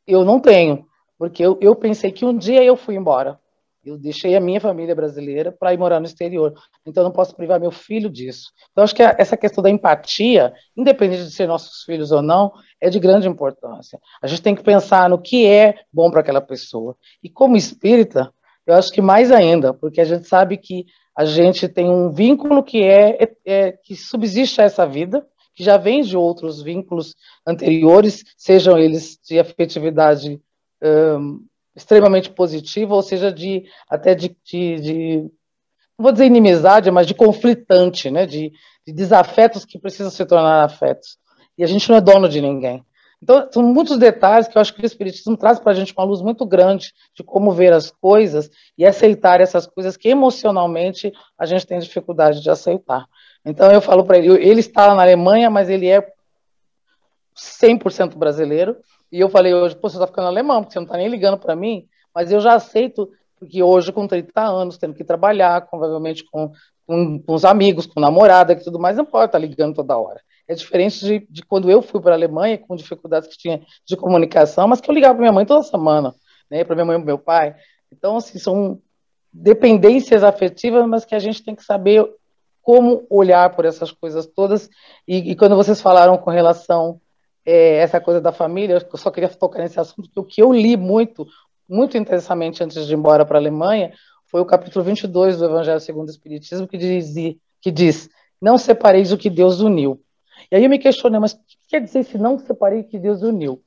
Speaker 11: Eu não tenho, porque eu pensei que um dia eu fui embora. Eu deixei a minha família brasileira para ir morar no exterior. Então, eu não posso privar meu filho disso. Então, acho que essa questão da empatia, independente de ser nossos filhos ou não, é de grande importância. A gente tem que pensar no que é bom para aquela pessoa. E como espírita, eu acho que mais ainda, porque a gente sabe que a gente tem um vínculo que que subsiste a essa vida, que já vem de outros vínculos anteriores, sejam eles de afetividade extremamente positiva, ou seja, até de não vou dizer inimizade, mas de conflitante, né? De desafetos que precisam se tornar afetos. E a gente não é dono de ninguém. Então, são muitos detalhes que eu acho que o Espiritismo traz para a gente uma luz muito grande de como ver as coisas e aceitar essas coisas que emocionalmente a gente tem dificuldade de aceitar. Então, eu falo para ele está lá na Alemanha, mas ele é 100% brasileiro. E eu falei hoje, pô, você está ficando alemão, porque você não está nem ligando para mim, mas eu já aceito, porque hoje, com 30 anos, tendo que trabalhar, provavelmente com os amigos, com namorada e tudo mais, não pode estar ligando toda hora. É diferente de quando eu fui para a Alemanha, com dificuldades que tinha de comunicação, mas que eu ligava para minha mãe toda semana, né, para minha mãe e para meu pai. Então, assim, são dependências afetivas, mas que a gente tem que saber como olhar por essas coisas todas. E quando vocês falaram com relação essa coisa da família, eu só queria tocar nesse assunto, porque o que eu li muito intensamente antes de ir embora para a Alemanha foi o capítulo 22 do Evangelho segundo o Espiritismo, que diz, não separeis o que Deus uniu. E aí eu me questionei, mas o que quer dizer se não separei o que Deus uniu?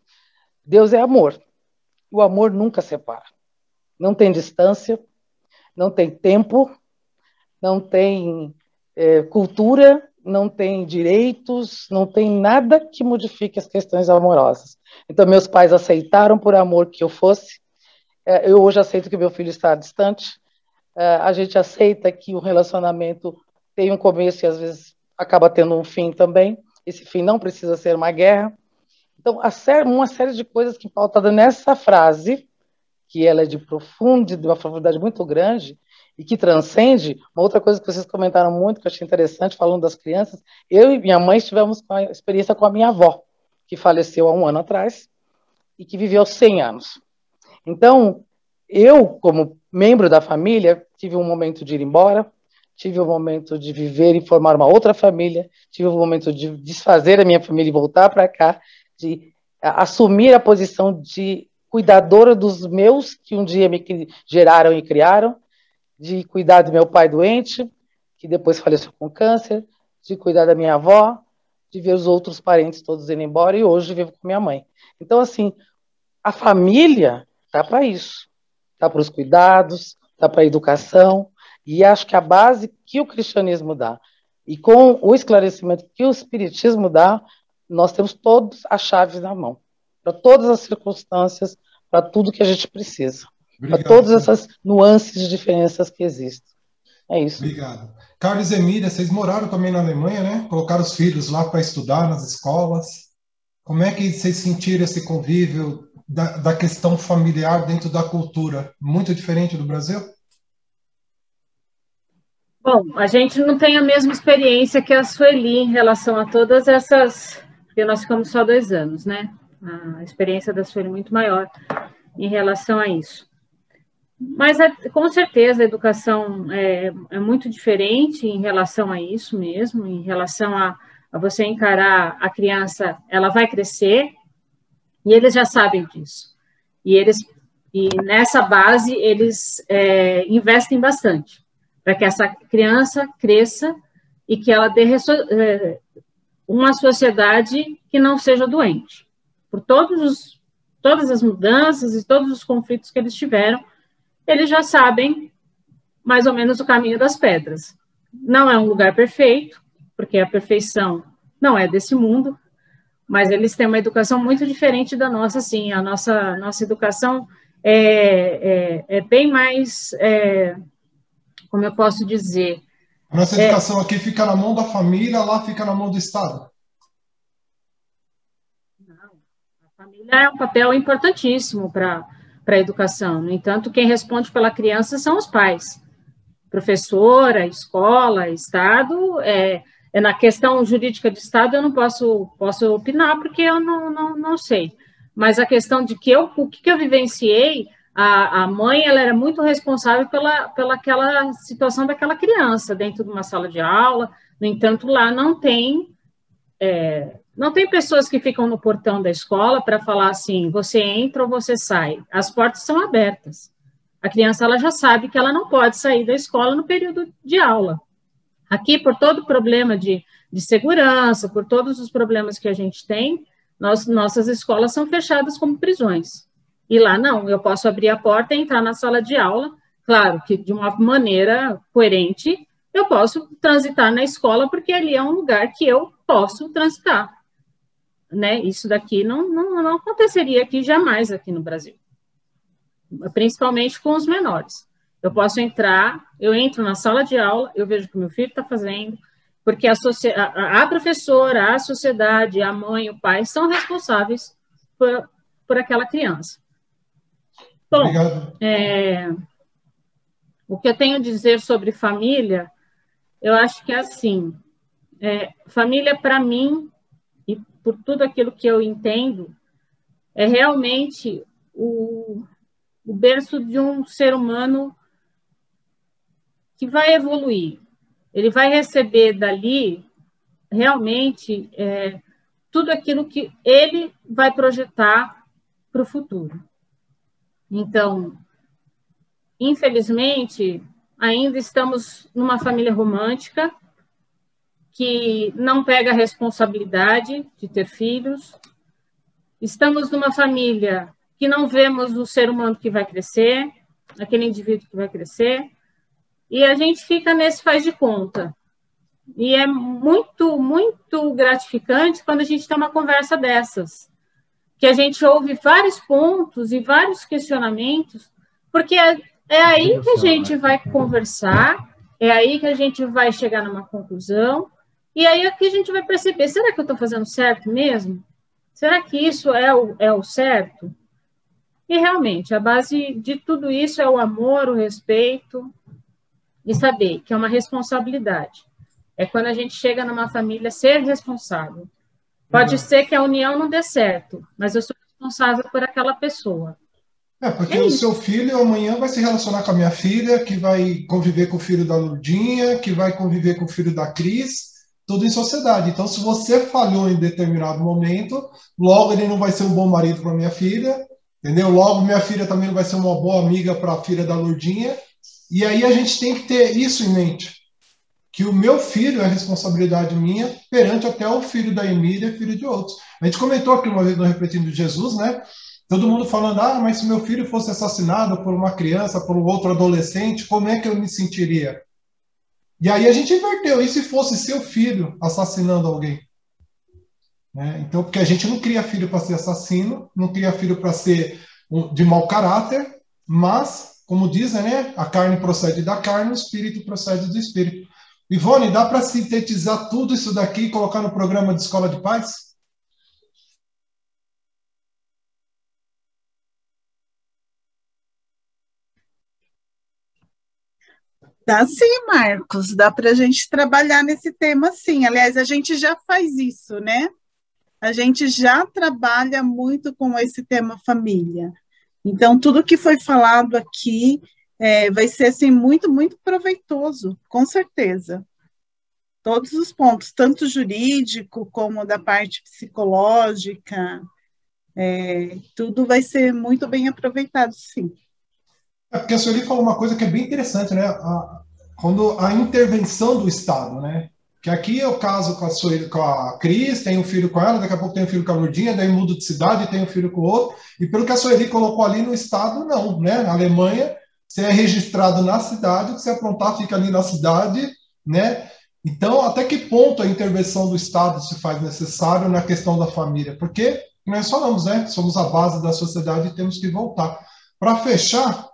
Speaker 11: Deus é amor. O amor nunca separa. Não tem distância, não tem tempo, não tem cultura, não tem direitos, não tem nada que modifique as questões amorosas. Então, meus pais aceitaram por amor que eu fosse. Eu hoje aceito que meu filho está distante. A gente aceita que o relacionamento tem um começo e, às vezes, acaba tendo um fim também. Esse fim não precisa ser uma guerra. Então, uma série de coisas que pautada nessa frase, que ela é de uma profundidade muito grande, e que transcende. Uma outra coisa que vocês comentaram muito, que eu achei interessante, falando das crianças, eu e minha mãe tivemos uma experiência com a minha avó, que faleceu há 1 ano atrás, e que viveu 100 anos. Então, eu, como membro da família, tive um momento de ir embora, tive um momento de viver e formar uma outra família, tive um momento de desfazer a minha família e voltar para cá, de assumir a posição de cuidadora dos meus, que um dia me geraram e criaram, de cuidar do meu pai doente, que depois faleceu com câncer, de cuidar da minha avó, de ver os outros parentes todos indo embora, e hoje vivo com minha mãe. Então, assim, a família está para isso, está para os cuidados, está para a educação, e acho que a base que o cristianismo dá, e com o esclarecimento que o espiritismo dá, nós temos todas as chaves na mão, para todas as circunstâncias, para tudo que a gente precisa. Para todas essas nuances de diferenças que existem. É isso.
Speaker 2: Obrigado. Carlos e Emília, vocês moraram também na Alemanha, né? Colocaram os filhos lá para estudar nas escolas. Como é que vocês sentiram esse convívio da questão familiar dentro da cultura? Muito diferente do Brasil?
Speaker 6: Bom, a gente não tem a mesma experiência que a Sueli em relação a todas essas, porque nós ficamos só 2 anos, né? A experiência da Sueli é muito maior em relação a isso. Mas, com certeza, a educação é muito diferente em relação a isso mesmo, em relação a você encarar a criança, ela vai crescer, e eles já sabem disso. E nessa base, eles investem bastante, para que essa criança cresça e que ela dê uma sociedade que não seja doente. Por todas as mudanças e todos os conflitos que eles tiveram, eles já sabem mais ou menos o caminho das pedras. Não é um lugar perfeito, porque a perfeição não é desse mundo, mas eles têm uma educação muito diferente da nossa, sim. A nossa educação é bem mais, como eu posso dizer...
Speaker 2: A nossa educação aqui fica na mão da família, lá fica na mão do Estado.
Speaker 6: Não, a família é um papel importantíssimo para a educação. No entanto, quem responde pela criança são os pais. Professora, escola, Estado. Na questão jurídica de Estado, eu não posso opinar, porque eu não sei. Mas a questão de o que eu vivenciei, a mãe ela era muito responsável pela aquela situação daquela criança dentro de uma sala de aula. No entanto, lá não tem pessoas que ficam no portão da escola para falar assim, você entra ou você sai. As portas são abertas. A criança ela já sabe que ela não pode sair da escola no período de aula. Aqui, por todo o problema de segurança, por todos os problemas que a gente tem, nossas escolas são fechadas como prisões. E lá não, eu posso abrir a porta e entrar na sala de aula, claro que de uma maneira coerente, eu posso transitar na escola, porque ali é um lugar que eu posso transitar. Né? Isso daqui não aconteceria aqui jamais aqui no Brasil, principalmente com os menores. Eu posso entrar, eu entro na sala de aula, eu vejo o que meu filho está fazendo, porque a professora, a sociedade, a mãe, o pai são responsáveis por aquela criança. Bom, o que eu tenho a dizer sobre família, eu acho que é assim, família para mim, e por tudo aquilo que eu entendo, é realmente o berço de um ser humano que vai evoluir. Ele vai receber dali, realmente, tudo aquilo que ele vai projetar para o futuro. Então, infelizmente, ainda estamos numa família romântica que não pega a responsabilidade de ter filhos. Estamos numa família que não vemos o ser humano que vai crescer, aquele indivíduo que vai crescer, e a gente fica nesse faz de conta. E é muito, muito gratificante quando a gente tem uma conversa dessas, que a gente ouve vários pontos e vários questionamentos, porque é aí que a gente vai conversar, é aí que a gente vai chegar numa conclusão, e aí é que a gente vai perceber, será que eu estou fazendo certo mesmo? Será que isso é o certo? E realmente, a base de tudo isso é o amor, o respeito, e saber que é uma responsabilidade. É quando a gente chega numa família ser responsável. Pode ser que a união não dê certo, mas eu sou responsável por aquela pessoa.
Speaker 2: Porque o seu filho amanhã vai se relacionar com a minha filha, que vai conviver com o filho da Lurdinha, que vai conviver com o filho da Cris, tudo em sociedade. Então, se você falhou em determinado momento, logo ele não vai ser um bom marido para minha filha, entendeu? Logo minha filha também não vai ser uma boa amiga para a filha da Lurdinha. E aí a gente tem que ter isso em mente, que o meu filho é responsabilidade minha perante até o filho da Emília e filho de outros. A gente comentou aqui uma vez no Refletindo de Jesus, né? Todo mundo falando, mas se meu filho fosse assassinado por uma criança, por um outro adolescente, como é que eu me sentiria? E aí a gente inverteu, e se fosse seu filho assassinando alguém? Né? Então, porque a gente não cria filho para ser assassino, não cria filho para ser de mau caráter, mas, como dizem, né? A carne procede da carne, o espírito procede do espírito. Ivone, dá para sintetizar tudo isso daqui e colocar no programa de Escola de Paz?
Speaker 12: Dá sim, Marcos, dá para a gente trabalhar nesse tema sim. Aliás, a gente já faz isso, né? A gente já trabalha muito com esse tema família. Então, tudo que foi falado aqui vai ser assim, muito, muito proveitoso, com certeza. Todos os pontos, tanto jurídico como da parte psicológica, tudo vai ser muito bem aproveitado, sim.
Speaker 2: Porque a Sueli falou uma coisa que é bem interessante, né? Quando a intervenção do Estado, né? Que aqui é o caso com a Sueli, com a Cris, tem um filho com ela, daqui a pouco tem um filho com a Lourdinha, daí muda de cidade, tem um filho com o outro, e pelo que a Sueli colocou ali no Estado, não, né? Na Alemanha, você é registrado na cidade, o que você aprontar fica ali na cidade, né? Então, até que ponto a intervenção do Estado se faz necessário na questão da família? Porque nós falamos, né? Somos a base da sociedade e temos que voltar. Para fechar,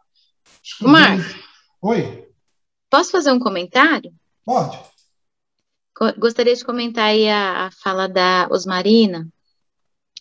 Speaker 7: Marcos,
Speaker 2: oi.
Speaker 7: Posso fazer um comentário?
Speaker 2: Pode.
Speaker 7: Gostaria de comentar aí a fala da Osmarina.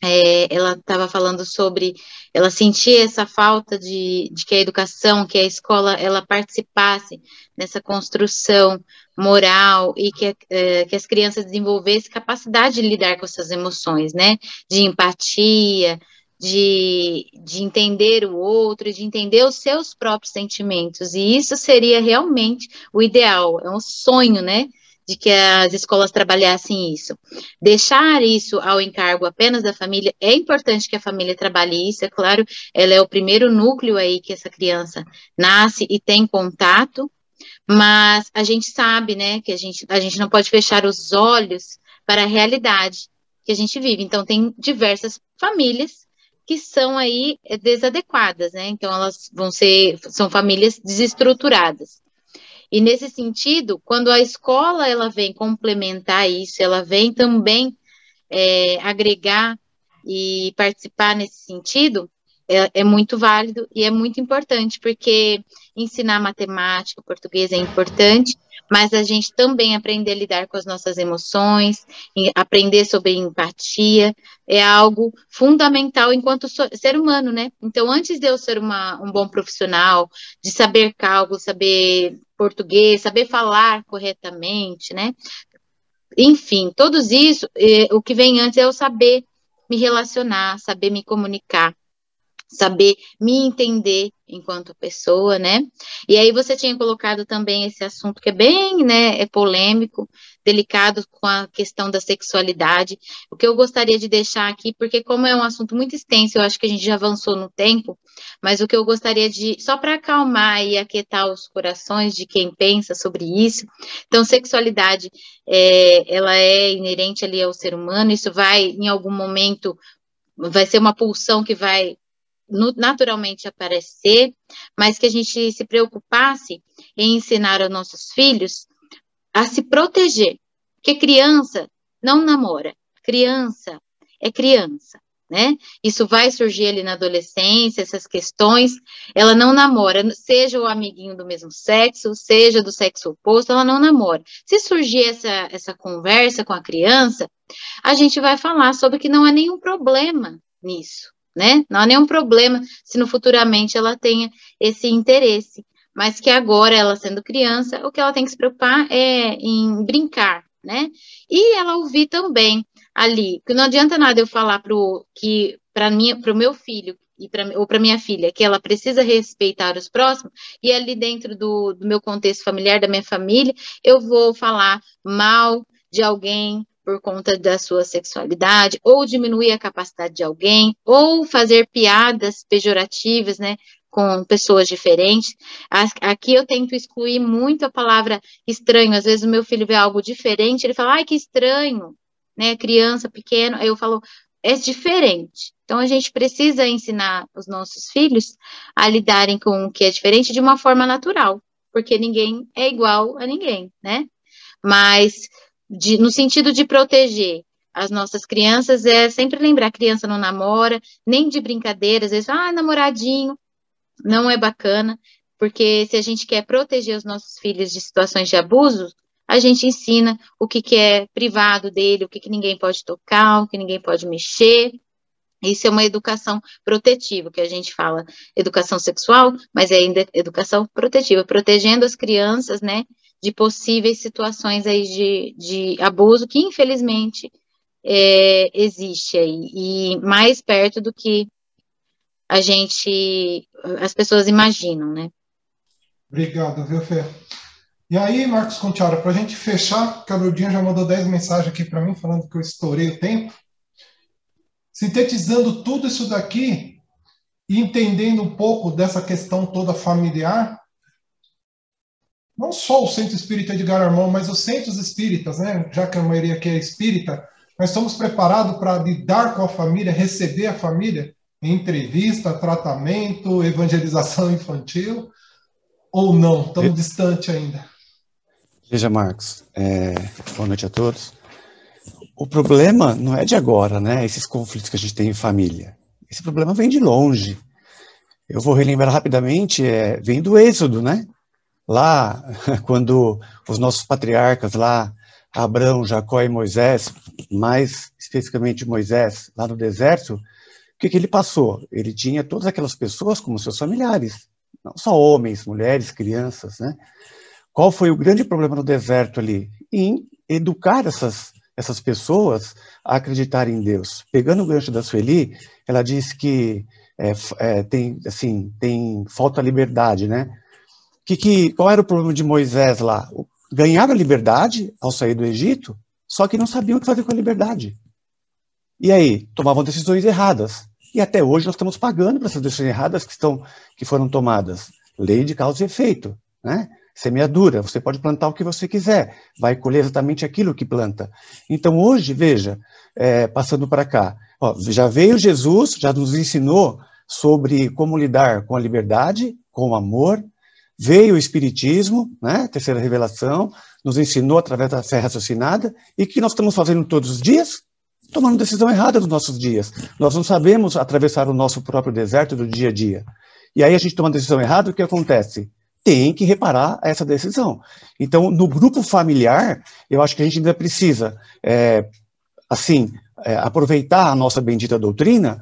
Speaker 7: Ela estava falando sobre ela sentir essa falta de que a educação, que a escola, ela participasse nessa construção moral e que as crianças desenvolvessem capacidade de lidar com essas emoções, né? De empatia, de entender o outro, de entender os seus próprios sentimentos. E isso seria realmente o ideal, é um sonho, né? De que as escolas trabalhassem isso. Deixar isso ao encargo apenas da família, é importante que a família trabalhe isso, é claro, ela é o primeiro núcleo aí que essa criança nasce e tem contato, mas a gente sabe, né, que a gente não pode fechar os olhos para a realidade que a gente vive. Então, tem diversas famílias que são aí desadequadas, né, então elas são famílias desestruturadas. E nesse sentido, quando a escola ela vem complementar isso, ela vem também agregar e participar nesse sentido, é muito válido e é muito importante, porque ensinar matemática, português é importante, mas a gente também aprender a lidar com as nossas emoções, aprender sobre empatia, é algo fundamental enquanto ser humano, né? Então, antes de eu ser um bom profissional, de saber cálculo, saber português, saber falar corretamente, né? Enfim, todos isso, o que vem antes é eu saber me relacionar, saber me comunicar, saber me entender enquanto pessoa, né? E aí você tinha colocado também esse assunto que é bem, né, polêmico, delicado com a questão da sexualidade. O que eu gostaria de deixar aqui, porque como é um assunto muito extenso, eu acho que a gente já avançou no tempo, mas o que eu gostaria só para acalmar e aquietar os corações de quem pensa sobre isso. Então, sexualidade, ela é inerente ali ao ser humano, isso vai, em algum momento, vai ser uma pulsão que vai naturalmente aparecer, mas que a gente se preocupasse em ensinar aos nossos filhos a se proteger, porque criança não namora, criança é criança, né? Isso vai surgir ali na adolescência, essas questões, ela não namora, seja o amiguinho do mesmo sexo, seja do sexo oposto, ela não namora. Se surgir essa conversa com a criança, a gente vai falar sobre que não há nenhum problema nisso, né? Não há nenhum problema se no futuramente ela tenha esse interesse, mas que agora, ela sendo criança, o que ela tem que se preocupar é em brincar, né? E ela ouvir também ali, que não adianta nada eu falar para o meu filho ou para minha filha que ela precisa respeitar os próximos, e ali dentro do meu contexto familiar, da minha família, eu vou falar mal de alguém por conta da sua sexualidade, ou diminuir a capacidade de alguém, ou fazer piadas pejorativas, né, com pessoas diferentes. Aqui eu tento excluir muito a palavra estranho. Às vezes o meu filho vê algo diferente, ele fala, ai, que estranho, né, criança pequena, aí eu falo, é diferente. Então a gente precisa ensinar os nossos filhos a lidarem com o que é diferente de uma forma natural, porque ninguém é igual a ninguém, né, mas no sentido de proteger as nossas crianças, é sempre lembrar, a criança não namora, nem de brincadeira, às vezes, namoradinho, não é bacana, porque se a gente quer proteger os nossos filhos de situações de abuso, a gente ensina o que é privado dele, o que ninguém pode tocar, o que ninguém pode mexer, Isso é uma educação protetiva, que a gente fala educação sexual, mas é ainda educação protetiva, protegendo as crianças, né, de possíveis situações aí de abuso, que infelizmente existe aí, e mais perto do que as pessoas imaginam, né?
Speaker 2: Obrigado, viu, Fê? E aí, Marcos Contiara, para a gente fechar, que a Lourdinha já mandou 10 mensagens aqui para mim, falando que eu estourei o tempo. Sintetizando tudo isso daqui e entendendo um pouco dessa questão toda familiar, não só o Centro Espírita Edgar Armand, mas os centros espíritas, né? Já que a maioria aqui é espírita, nós estamos preparados para lidar com a família, receber a família em entrevista, tratamento, evangelização infantil, ou não? Estamos distante ainda.
Speaker 13: Veja, Marcos, boa noite a todos. O problema não é de agora, né? Esses conflitos que a gente tem em família. Esse problema vem de longe. Eu vou relembrar rapidamente, vem do Êxodo, né? Lá, quando os nossos patriarcas lá, Abraão, Jacó e Moisés, mais especificamente Moisés, lá no deserto, o que ele passou? Ele tinha todas aquelas pessoas como seus familiares, não só homens, mulheres, crianças, né? Qual foi o grande problema no deserto ali? Em educar essas pessoas a acreditarem em Deus. Pegando o gancho da Sueli, ela disse que tem falta de liberdade, né? Qual era o problema de Moisés lá? Ganharam a liberdade ao sair do Egito, só que não sabiam o que fazer com a liberdade. E aí, tomavam decisões erradas. E até hoje nós estamos pagando para essas decisões erradas que foram tomadas. Lei de causa e efeito, né? Semeadura, você pode plantar o que você quiser, vai colher exatamente aquilo que planta. Então hoje, veja, passando para cá, já veio Jesus, já nos ensinou sobre como lidar com a liberdade, com o amor, veio o Espiritismo, né, terceira revelação, nos ensinou através da fé raciocinada, e o que nós estamos fazendo todos os dias? Tomando decisão errada nos nossos dias. Nós não sabemos atravessar o nosso próprio deserto do dia a dia. E aí a gente toma uma decisão errada, o que acontece? Tem que reparar essa decisão. Então, no grupo familiar, eu acho que a gente ainda precisa, aproveitar a nossa bendita doutrina.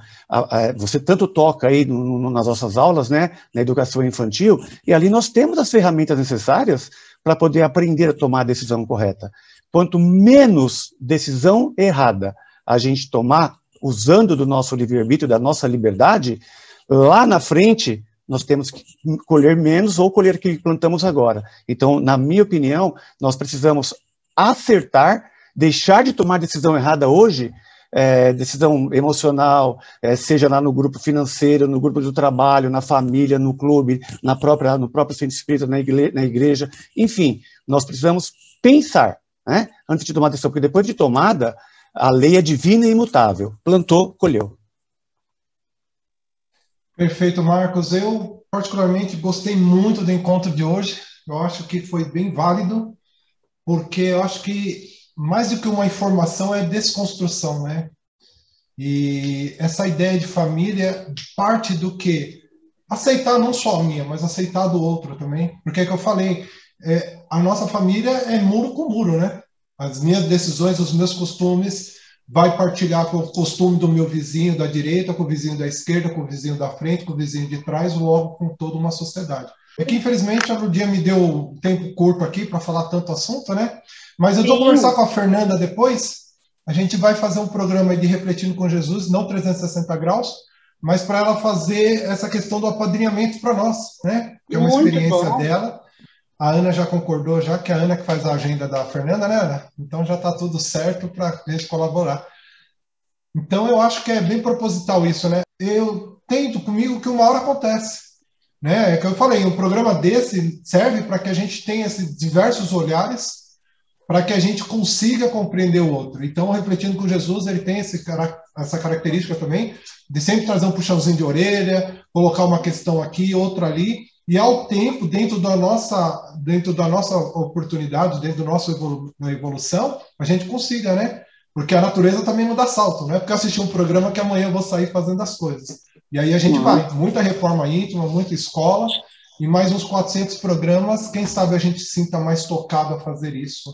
Speaker 13: Você tanto toca aí nas nossas aulas, né, na educação infantil, e ali nós temos as ferramentas necessárias para poder aprender a tomar a decisão correta. Quanto menos decisão errada a gente tomar, usando do nosso livre-arbítrio, da nossa liberdade, lá na frente nós temos que colher menos ou colher o que plantamos agora. Então, na minha opinião, nós precisamos acertar, deixar de tomar decisão errada hoje, decisão emocional, seja lá no grupo financeiro, no grupo do trabalho, na família, no clube, no próprio centro espírita, na igreja, enfim, nós precisamos pensar, né, antes de tomar decisão, porque depois de tomada, a lei é divina e imutável. Plantou, colheu.
Speaker 2: Perfeito, Marcos. Eu, particularmente, gostei muito do encontro de hoje. Eu acho que foi bem válido, porque eu acho que mais do que uma informação é desconstrução, né? E essa ideia de família parte do que? Aceitar não só a minha, mas aceitar a do outro também. Porque é que eu falei, a nossa família é muro com muro, né? As minhas decisões, os meus costumes vai partilhar com o costume do meu vizinho da direita, com o vizinho da esquerda, com o vizinho da frente, com o vizinho de trás, logo com toda uma sociedade. É que, infelizmente, a Lourdinha me deu um tempo curto aqui para falar tanto assunto, né? Mas eu vou conversar com a Fernanda depois. A gente vai fazer um programa de Refletindo com Jesus, não 360 graus, mas para ela fazer essa questão do apadrinhamento para nós, né? Que é uma experiência dela. A Ana já concordou, já que a Ana que faz a agenda da Fernanda, né, Ana? Então já está tudo certo para a gente colaborar. Então eu acho que é bem proposital isso, né? Eu tento comigo que uma hora acontece, né? É que eu falei, um programa desse serve para que a gente tenha esses diversos olhares, para que a gente consiga compreender o outro. Então, Refletindo com Jesus, ele tem essa característica também de sempre trazer um puxãozinho de orelha, colocar uma questão aqui, outra ali, e ao tempo, dentro da nossa oportunidade, dentro da nossa evolução, a gente consiga, né? Porque a natureza também não dá salto, não é porque eu assisti um programa que amanhã eu vou sair fazendo as coisas. E aí a gente vai, muita reforma íntima, muita escola, e mais uns 400 programas, quem sabe a gente se sinta mais tocado a fazer isso.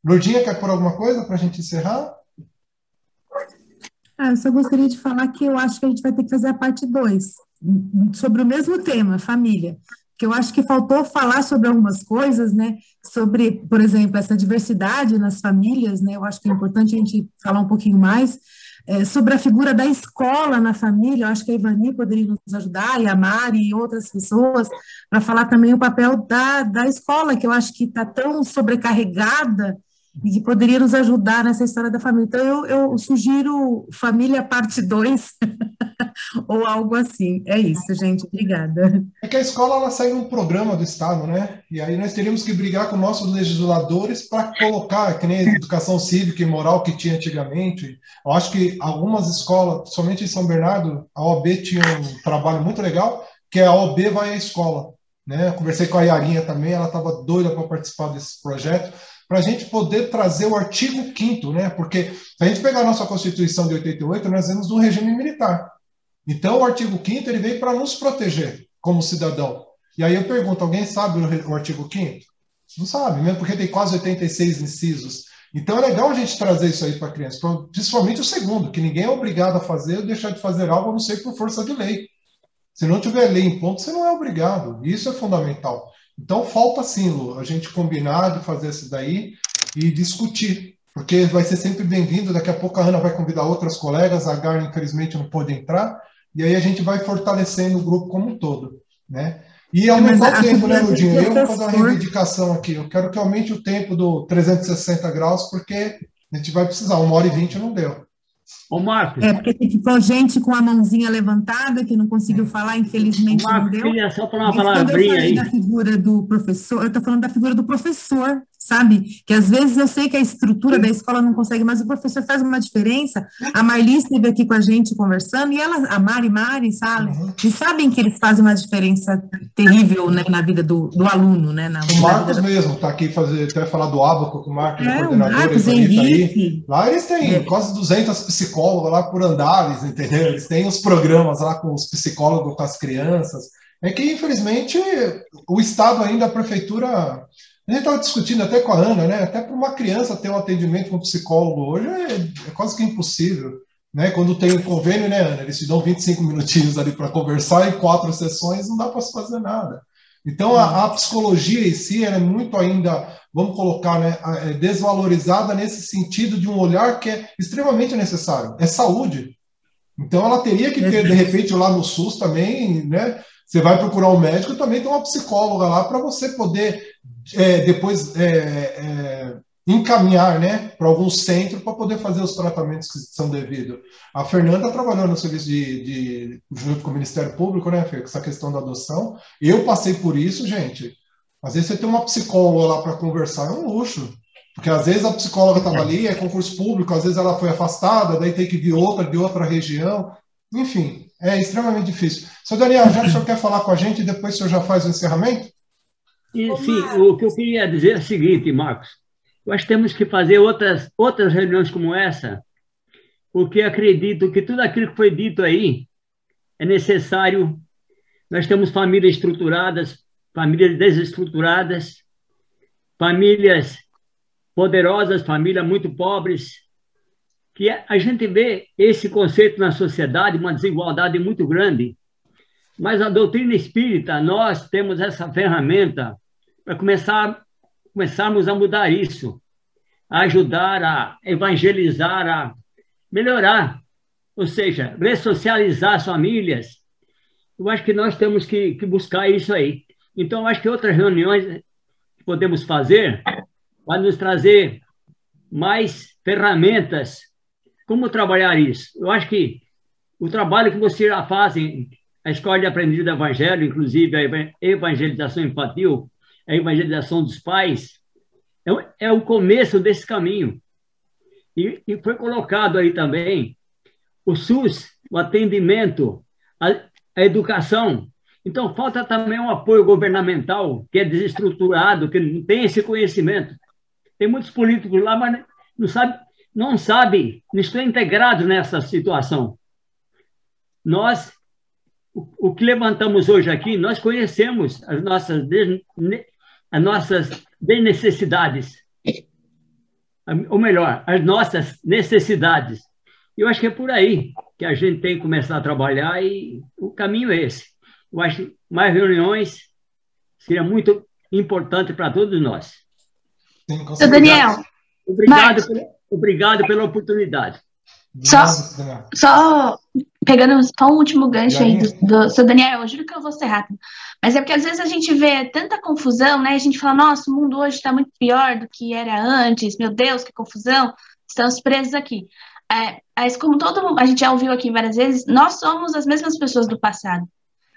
Speaker 2: Lourdinha, quer pôr alguma coisa para a gente encerrar?
Speaker 14: Eu só gostaria de falar que eu acho que a gente vai ter que fazer a parte 2, sobre o mesmo tema, família. Que eu acho que faltou falar sobre algumas coisas, né? Sobre, por exemplo, essa diversidade nas famílias, né? Eu acho que é importante a gente falar um pouquinho mais. Sobre a figura da escola na família, eu acho que a Ivani poderia nos ajudar, e a Mari e outras pessoas, para falar também o papel da escola, que eu acho que está tão sobrecarregada e que poderia nos ajudar nessa história da família. Então, eu sugiro Família Parte 2, ou algo assim. É isso, gente. Obrigada.
Speaker 2: É que a escola, ela segue um programa do Estado, né? E aí nós teríamos que brigar com nossos legisladores para colocar, que nem a educação cívica e moral que tinha antigamente. Eu acho que algumas escolas, somente em São Bernardo, a OAB tinha um trabalho muito legal, que é a OAB vai à escola, né? Eu conversei com a Yarinha também, ela estava doida para participar desse projeto, para a gente poder trazer o artigo 5º, né? Porque se a gente pegar a nossa Constituição de 88, nós temos um regime militar. Então, o artigo 5º ele veio para nos proteger como cidadão. E aí eu pergunto, alguém sabe o artigo 5º? Não sabe, mesmo porque tem quase 86 incisos. Então, é legal a gente trazer isso aí para a criança, principalmente o segundo, que ninguém é obrigado a fazer ou deixar de fazer algo, a não ser por força de lei. Se não tiver lei em ponto, você não é obrigado. Isso é fundamental. Então, falta sim, Lu, a gente combinar de fazer isso daí e discutir, porque vai ser sempre bem-vindo. Daqui a pouco a Ana vai convidar outras colegas, a Gar, infelizmente, não pôde entrar, e aí a gente vai fortalecendo o grupo como um todo, né? E aumentar o tempo, né, Ludinha? Eu vou fazer uma reivindicação aqui. Eu quero que aumente o tempo do 360 graus, porque a gente vai precisar. 1h20 não deu.
Speaker 15: Ô, Marcos.
Speaker 14: Porque ficou gente com a mãozinha levantada, que não conseguiu falar, infelizmente
Speaker 15: Marcos,
Speaker 14: não deu.
Speaker 15: queria só falar uma
Speaker 14: palavrinha
Speaker 15: aí.
Speaker 14: Quando eu falei da figura do professor, eu estou falando da figura do professor, sabe? Que às vezes eu sei que a estrutura da escola não consegue, mas o professor faz uma diferença. A Marli esteve aqui com a gente conversando, e ela, a Mari, sabe? E sabem que eles fazem uma diferença terrível, né, na vida do aluno, né?
Speaker 2: O Marcos mesmo está aqui, até falar do Ábaco, com o Marcos, o coordenador.
Speaker 14: Marcos, Henrique.
Speaker 2: Lá eles têm quase 200 psicólogos lá por andares, entendeu? Eles têm os programas lá com os psicólogos, com as crianças. É que, infelizmente, o Estado ainda, a prefeitura... A gente estava discutindo até com a Ana, né? Até para uma criança ter um atendimento com um psicólogo hoje é quase que impossível, né? Quando tem um convênio, né, Ana? Eles te dão 25 minutinhos ali para conversar e 4 sessões não dá para se fazer nada. Então, a psicologia em si ela é muito ainda, vamos colocar, né, desvalorizada nesse sentido de um olhar que é extremamente necessário. É saúde. Então, ela teria que ter, de repente, lá no SUS também, né? Você vai procurar um médico, também tem uma psicóloga lá para você poder depois encaminhar, né, para algum centro para poder fazer os tratamentos que são devidos. A Fernanda trabalhou no serviço junto com o Ministério Público, né, com essa questão da adoção. Eu passei por isso, gente. Às vezes você tem uma psicóloga lá para conversar, é um luxo. Porque às vezes a psicóloga estava ali, é concurso público, às vezes ela foi afastada, daí tem que vir outra de outra região. Enfim, é extremamente difícil. Seu Daniel, já que o senhor quer falar com a gente, depois o senhor já faz o encerramento?
Speaker 15: Sim, o que eu queria dizer é o seguinte, Marcos. Eu acho que temos que fazer outras reuniões como essa, porque acredito que tudo aquilo que foi dito aí é necessário. Nós temos famílias estruturadas, famílias desestruturadas, famílias poderosas, famílias muito pobres, que a gente vê esse conceito na sociedade, uma desigualdade muito grande. Mas a doutrina espírita, nós temos essa ferramenta para começarmos a mudar isso, a ajudar, a evangelizar, a melhorar, ou seja, ressocializar as famílias. Eu acho que nós temos que buscar isso aí. Então, eu acho que outras reuniões que podemos fazer vai nos trazer mais ferramentas. Como trabalhar isso? Eu acho que o trabalho que vocês já fazem, a Escola de Aprendiz do Evangelho, inclusive a evangelização infantil, a evangelização dos pais, é o começo desse caminho. E foi colocado aí também o SUS, o atendimento, a educação. Então, falta também um apoio governamental, que é desestruturado, que não tem esse conhecimento. Tem muitos políticos lá, mas não sabe, não estão integrados nessa situação. Nós, o que levantamos hoje aqui, nós conhecemos as nossas necessidades, ou melhor, as nossas necessidades. Eu acho que é por aí que a gente tem que começar a trabalhar e o caminho é esse. Eu acho que mais reuniões seria muito importante para todos nós.
Speaker 16: Seu Daniel.
Speaker 15: Obrigado pela oportunidade.
Speaker 16: Só pegando só um último gancho aí do seu Daniel, eu juro que eu vou ser rápido. Mas é porque às vezes a gente vê tanta confusão, né? A gente fala, nossa, o mundo hoje está muito pior do que era antes, meu Deus, que confusão, estamos presos aqui. Mas como a gente já ouviu aqui várias vezes, nós somos as mesmas pessoas do passado.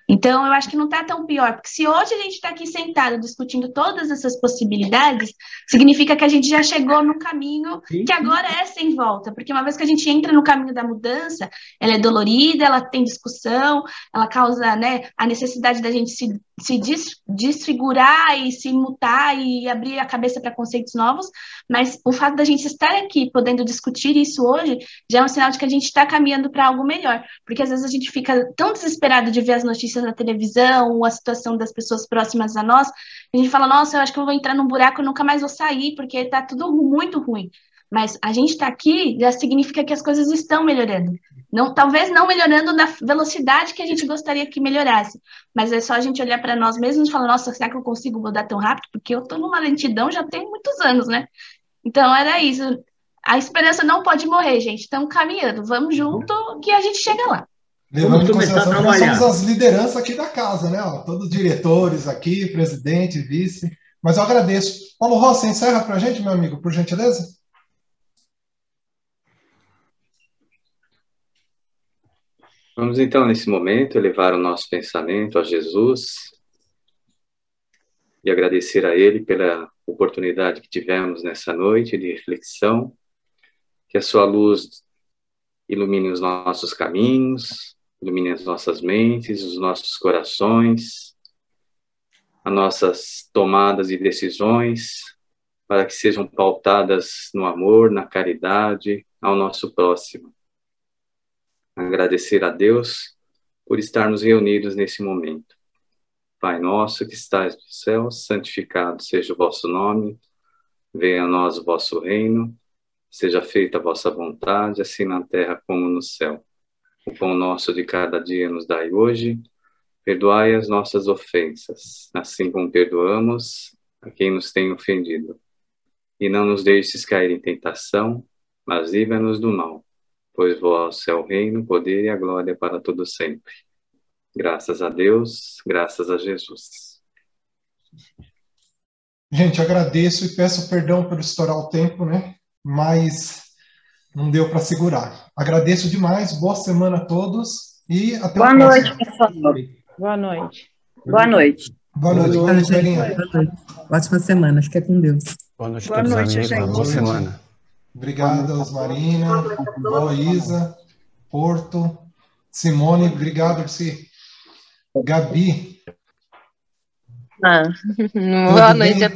Speaker 16: Então, eu acho que não está tão pior, porque se hoje a gente está aqui sentado discutindo todas essas possibilidades, significa que a gente já chegou num caminho que agora é sem volta, porque uma vez que a gente entra no caminho da mudança, ela é dolorida, ela tem discussão, ela causa, né, a necessidade da gente se desfigurar e se mutar e abrir a cabeça para conceitos novos, mas o fato da gente estar aqui podendo discutir isso hoje já é um sinal de que a gente está caminhando para algo melhor, porque às vezes a gente fica tão desesperado de ver as notícias na televisão, ou a situação das pessoas próximas a nós, a gente fala, nossa, eu acho que eu vou entrar num buraco e nunca mais vou sair, porque está tudo muito ruim. Mas a gente está aqui já significa que as coisas estão melhorando. Não, talvez não melhorando na velocidade que a gente gostaria que melhorasse, mas é só a gente olhar para nós mesmos e falar, nossa, será que eu consigo mudar tão rápido? Porque eu estou numa lentidão já tem muitos anos, né? Então era isso. A esperança não pode morrer, gente. Estamos caminhando. Vamos junto que a gente chega lá.
Speaker 2: Levando em consideração que nós somos as lideranças aqui da casa, né? Ó, todos os diretores aqui, presidente, vice. Mas eu agradeço. Paulo Rossi, encerra para a gente, meu amigo, por gentileza.
Speaker 9: Vamos então, nesse momento, elevar o nosso pensamento a Jesus e agradecer a Ele pela oportunidade que tivemos nessa noite de reflexão, que a sua luz ilumine os nossos caminhos, ilumine as nossas mentes, os nossos corações, as nossas tomadas e decisões, para que sejam pautadas no amor, na caridade, ao nosso próximo. Agradecer a Deus por estarmos reunidos nesse momento. Pai nosso que estás no céu, santificado seja o vosso nome, venha a nós o vosso reino, seja feita a vossa vontade, assim na terra como no céu. O pão nosso de cada dia nos dai hoje, perdoai as nossas ofensas, assim como perdoamos a quem nos tem ofendido. E não nos deixes cair em tentação, mas livra-nos do mal. Pois vosso é o reino, o poder e a glória para todo sempre. Graças a Deus, graças a Jesus.
Speaker 2: Gente, agradeço e peço perdão por estourar o tempo, né? Mas não deu para segurar. Agradeço demais, boa semana a todos e até o próximo.
Speaker 6: Boa noite, pessoal. Boa noite.
Speaker 16: Boa noite.
Speaker 2: Boa noite, boa noite, Belinha.
Speaker 14: Ótima semana, fica com Deus.
Speaker 13: Boa noite,
Speaker 14: boa noite,
Speaker 13: amigos.
Speaker 14: gente.
Speaker 13: Boa semana.
Speaker 2: Obrigado, Osmarina, Loísa, Porto, Simone, obrigado, Gabi.
Speaker 17: Boa noite a